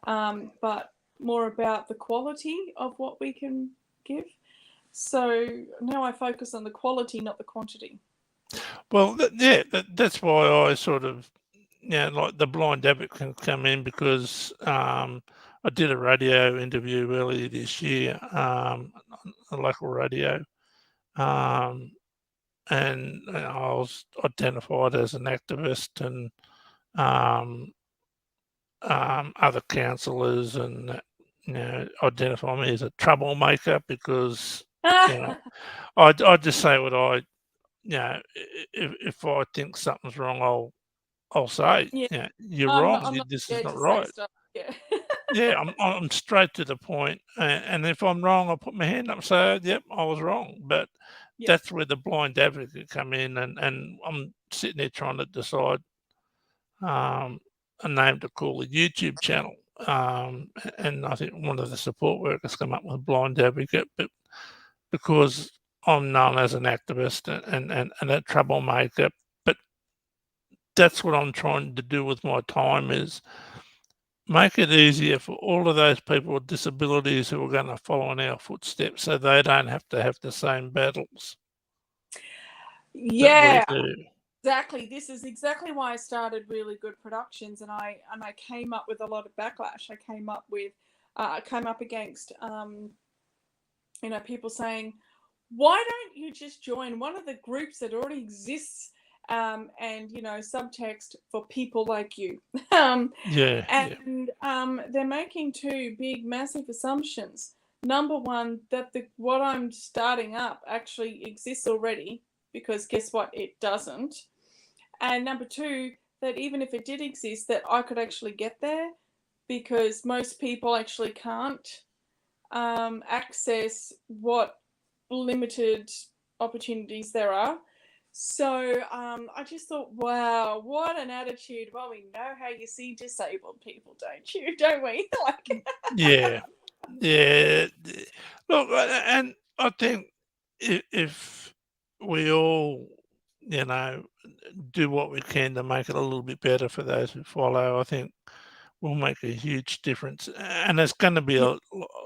but more about the quality of what we can give. So now I focus on the quality, not the quantity. Well, that's why I sort of, like the blind debit can come in because I did a radio interview earlier this year, on a local radio, um, and I was identified as an activist, and um, other councillors and identify me as a troublemaker because I just say what I if I think something's wrong, I'll say, Yeah, you're wrong. I'm not This is scared not to say right. stuff. Yeah. Yeah, I'm straight to the point, and if I'm wrong, I'll put my hand up and say, "Yep, I was wrong." But Yeah. that's where the blind advocate come in, and I'm sitting there trying to decide um, a name to call the YouTube channel. And I think one of the support workers come up with blind advocate, but because I'm known as an activist and a troublemaker, but that's what I'm trying to do with my time is make it easier for all of those people with disabilities who are going to follow in our footsteps so they don't have to have the same battles that we Yeah. do. Exactly. This is exactly why I started Really Good Productions, and I came up with a lot of backlash. I came up against people saying, why don't you just join one of the groups that already exists, and subtext for people like you. Yeah, yeah, And they're making two big massive assumptions. Number one, that the what I'm starting up actually exists already, because guess what, it doesn't. And number two, that even if it did exist, that I could actually get there, because most people actually can't access what limited opportunities there are. So I just thought, wow, what an attitude. Well, we know how you see disabled people, don't you? Don't we? Like, yeah, yeah. Look, and I think if we all, you know, do what we can to make it a little bit better for those who follow, I think will make a huge difference. And it's going to be yeah,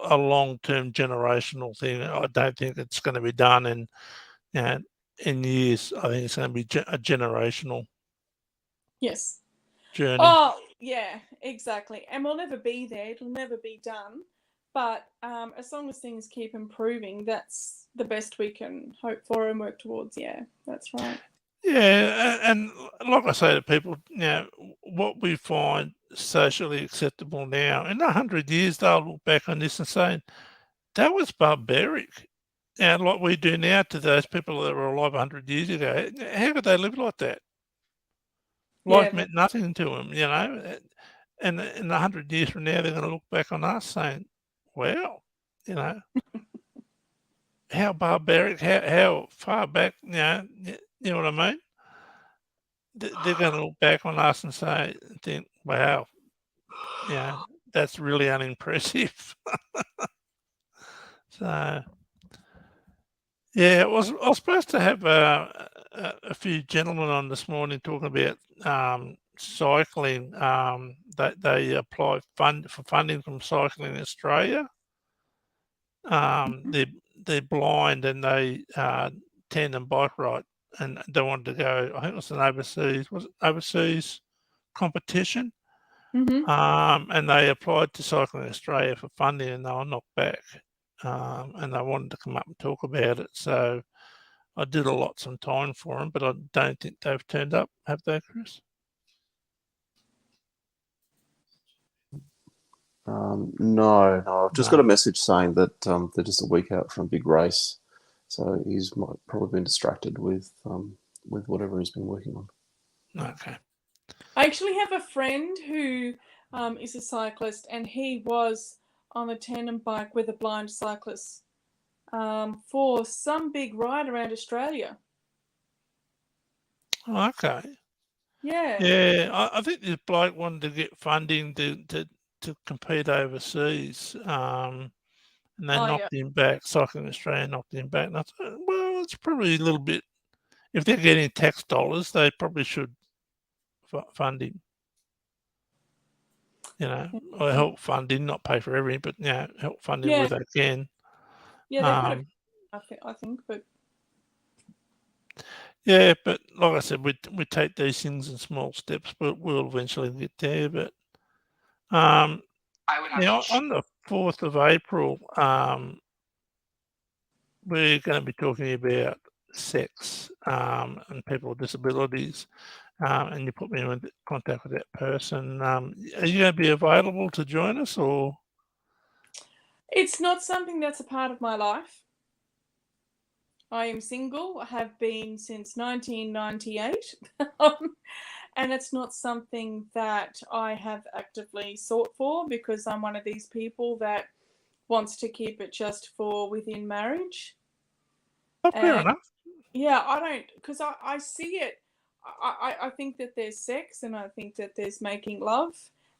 a long term generational thing. I don't think it's going to be done you know, in years. I think it's going to be a generational yes. journey. Oh, yeah, exactly. And we'll never be there. It'll never be done. But as long as things keep improving, that's the best we can hope for and work towards. Yeah, that's right. Yeah, and like I say to people, what we find socially acceptable now, in 100 years, they'll look back on this and say, that was barbaric. like we do now to those people that were alive 100 years ago. How could they live like that? Life Yeah, meant nothing to them, and in 100 years from now, they're going to look back on us saying, well, you know, how barbaric, how far back, you know what I mean? They're going to look back on us and think, wow, that's really unimpressive. So, yeah, I was supposed to have a few gentlemen on this morning talking about cycling. They apply for funding from Cycling Australia. They're blind and they tandem bike ride, and they wanted to go. I think it was an overseas competition. mm-hmm. And they applied to Cycling Australia for funding, and they were knocked back. And they wanted to come up and talk about it. So I did allot some time for them, but I don't think they've turned up, have they, Chris? No. I've just got No. a message saying that they're just a week out from a big race, so he's might probably been distracted with whatever he's been working on. Okay. I actually have a friend who is a cyclist, and he was on a tandem bike with a blind cyclist for some big ride around Australia. Okay. Yeah. Yeah, I think this bloke wanted to get funding to compete overseas, and they knocked him back. Cycling Australia knocked him back. And I thought, well, it's probably a little bit. If they're getting tax dollars, they probably should fund him. Or help fund him, not pay for everything, but help fund him where they can. Yeah, they could have. I think, but yeah, but like I said, we take these things in small steps, but we'll eventually get there. But on the 4th of April, we're going to be talking about sex and people with disabilities. And you put me in contact with that person. Are you going to be available to join us, or? It's not something that's a part of my life. I am single. I have been since 1998. And it's not something that I have actively sought for, because I'm one of these people that wants to keep it just for within marriage. Oh, fair enough. Yeah, I don't, because I see it. I think that there's sex, and I think that there's making love,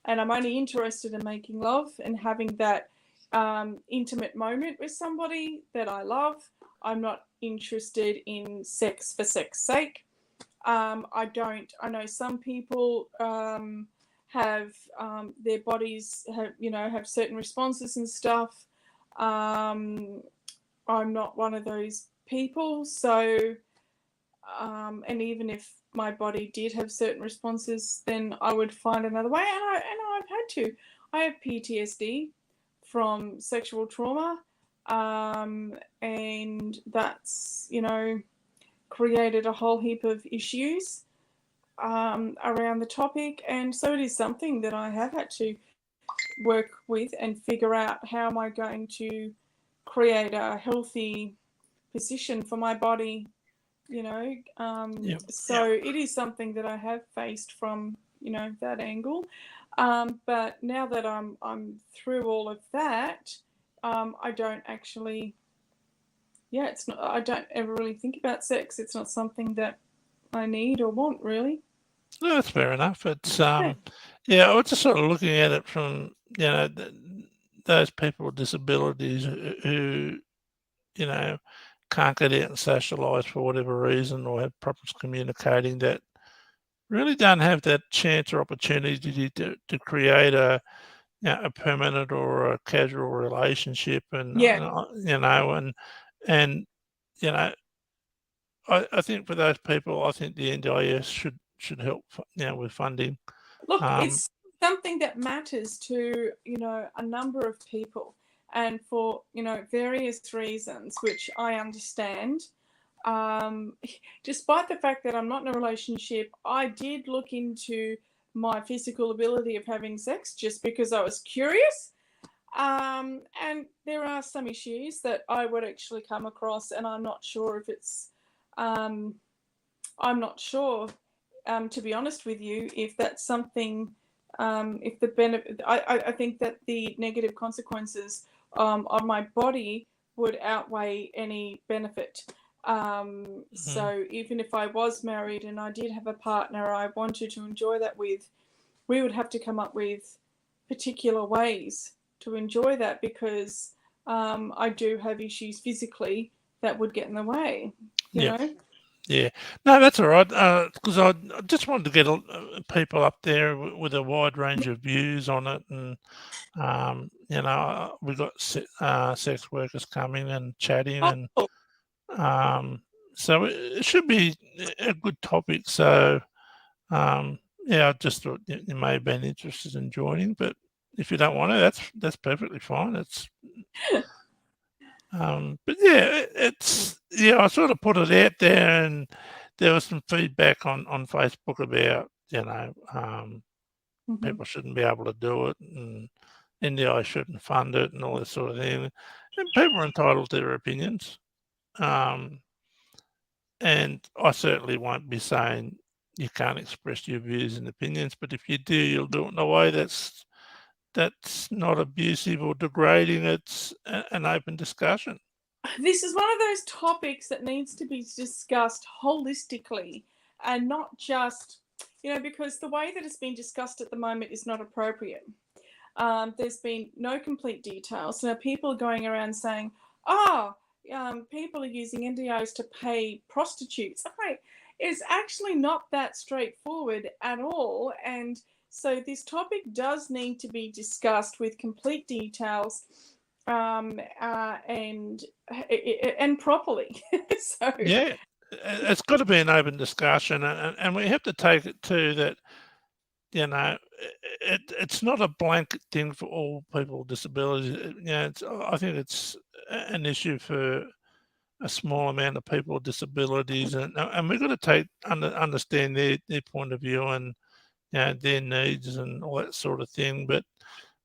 and I'm only interested in making love and having that intimate moment with somebody that I love. I'm not interested in sex for sex sake. I know some people have their bodies have certain responses and stuff. I'm not one of those people, so and even if my body did have certain responses, then I would find another way. And I've had to. I have PTSD from sexual trauma, and that's created a whole heap of issues around the topic, and so it is something that I have had to work with and figure out how am I going to create a healthy position for my body, so it is something that I have faced from that angle, but now that I'm through all of that, I don't actually I don't ever really think about sex. It's not something that I need or want, really. No, that's fair enough. It's I was just sort of looking at it from those people with disabilities who can't get out and socialise for whatever reason, or have problems communicating, that really don't have that chance or opportunity to create a permanent or a casual relationship, and I think for those people, I think the NDIS should help with funding. Look, it's something that matters to a number of people, and for various reasons, which I understand. Despite the fact that I'm not in a relationship, I did look into my physical ability of having sex just because I was curious. And there are some issues that I would actually come across, and I'm not sure if it's, I'm not sure, to be honest with you, if that's something, if the benefit, I think that the negative consequences on my body would outweigh any benefit. So even if I was married and I did have a partner I wanted to enjoy that with, we would have to come up with particular ways to enjoy that, because I do have issues physically that would get in the way, you Yeah. know? Yeah, no, that's all right. Because I just wanted to get people up there with a wide range of views on it, and we've got sex workers coming and chatting, and Oh, so it should be a good topic. So yeah, I just thought you may have been interested in joining, but if you don't want to, that's perfectly fine. It's but yeah, I sort of put it out there, and there was some feedback on Facebook about mhm. people shouldn't be able to do it, and NDI shouldn't fund it, and all this sort of thing. And people are entitled to their opinions, and I certainly won't be saying you can't express your views and opinions. But if you do, you'll do it in a way that's not abusive or degrading. It's an open discussion. This is one of those topics that needs to be discussed holistically, and not just, because the way that it's been discussed at the moment is not appropriate. There's been no complete details. So now people are going around saying, oh, people are using NDOs to pay prostitutes. Right. It's actually not that straightforward at all. And so this topic does need to be discussed with complete details, and properly. So Yeah, it's got to be an open discussion, and we have to take it too that it's not a blanket thing for all people with disabilities. I think it's an issue for a small amount of people with disabilities, and we've got to understand their point of view, and their needs and all that sort of thing. But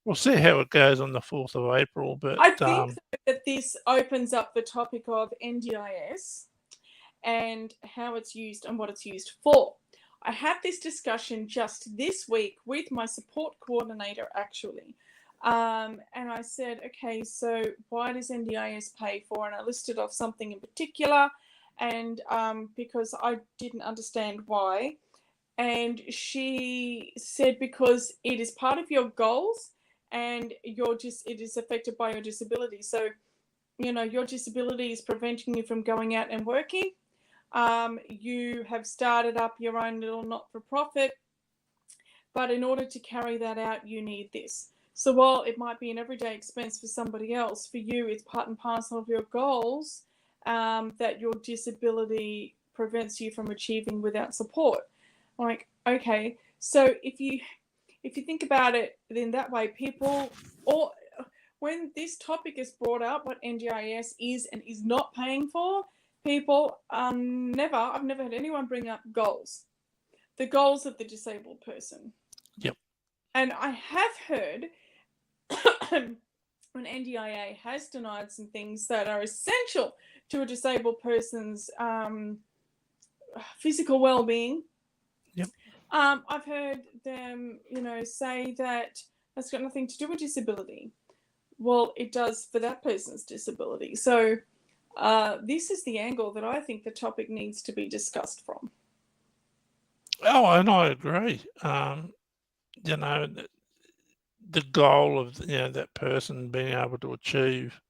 we'll see how it goes on the 4th of April. But I think that this opens up the topic of NDIS and how it's used and what it's used for. I had this discussion just this week with my support coordinator, actually. And I said, okay, so why does NDIS pay for? And I listed off something in particular, and because I didn't understand why. And she said, because it is part of your goals, and it is affected by your disability. So, your disability is preventing you from going out and working. You have started up your own little not-for-profit, but in order to carry that out, you need this. So while it might be an everyday expense for somebody else, for you, it's part and parcel of your goals, that your disability prevents you from achieving without support. Like, okay, so if you think about it in that way, people, or when this topic is brought up, what NDIS is and is not paying for, people I've never had anyone bring up goals, the goals of the disabled person. yep, And I have heard when NDIA has denied some things that are essential to a disabled person's physical well-being. yep. I've heard them, say that that's got nothing to do with disability. Well, it does for that person's disability. So this is the angle that I think the topic needs to be discussed from. Oh, and I agree. You know, the goal of that person being able to achieve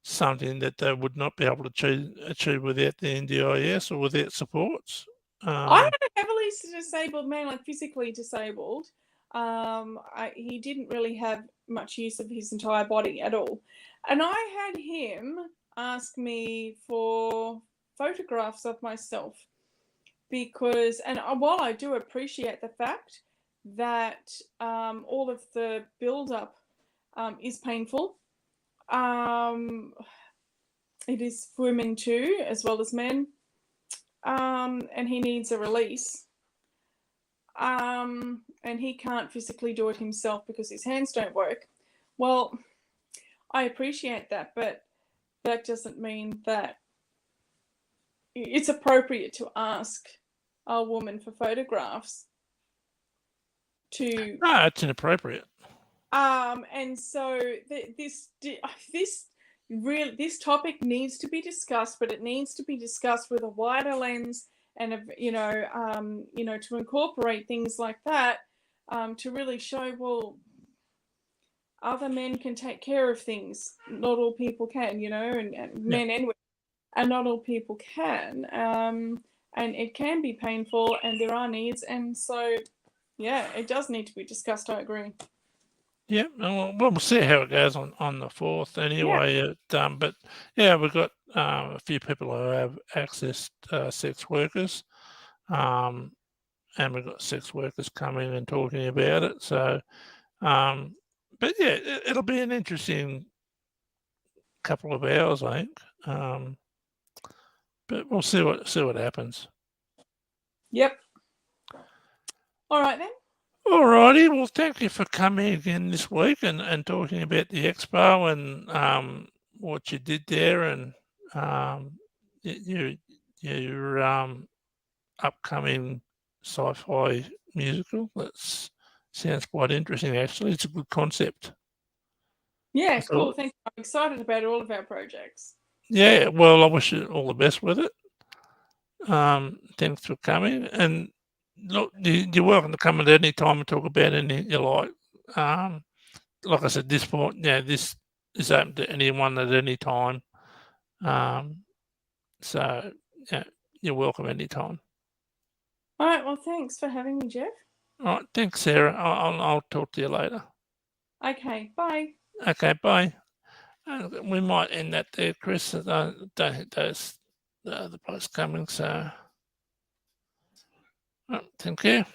something that they would not be able to achieve without the NDIS or without supports. I had a heavily disabled man, like physically disabled. He didn't really have much use of his entire body at all. And I had him ask me for photographs of myself, because, and while I do appreciate the fact that all of the build-up is painful, it is for women too, as well as men, and he needs a release. And he can't physically do it himself because his hands don't work. Well, I appreciate that, but that doesn't mean that it's appropriate to ask a woman for photographs to No, it's inappropriate. and so this topic needs to be discussed, but it needs to be discussed with a wider lens and to incorporate things like that, to really show, well, other men can take care of things, not all people can, and men and women, and not all people can, and it can be painful, and there are needs, and so yeah, it does need to be discussed. I agree. Yeah, well, we'll see how it goes on the 4th anyway. But yeah, we've got a few people who have accessed sex workers, and we've got sex workers coming and talking about it. So, but yeah, it'll be an interesting couple of hours, I think. But we'll see what happens. Yep. All right then. All righty. Well, thank you for coming again this week and talking about the expo and what you did there and your upcoming sci-fi musical. That sounds quite interesting, actually. It's a good concept. Yeah, So, cool. Thanks. I'm excited about all of our projects. yeah, well, I wish you all the best with it. Thanks for coming. And look, you're welcome to come at any time and talk about anything you like. Like I said, this is open to anyone at any time. So yeah, you're welcome anytime. All right. Well, thanks for having me, Jeff. All right, thanks, Sarah. I'll talk to you later. Okay. Bye. Okay, bye. We might end that there, Chris. I don't think there's the other place coming. So, thank you.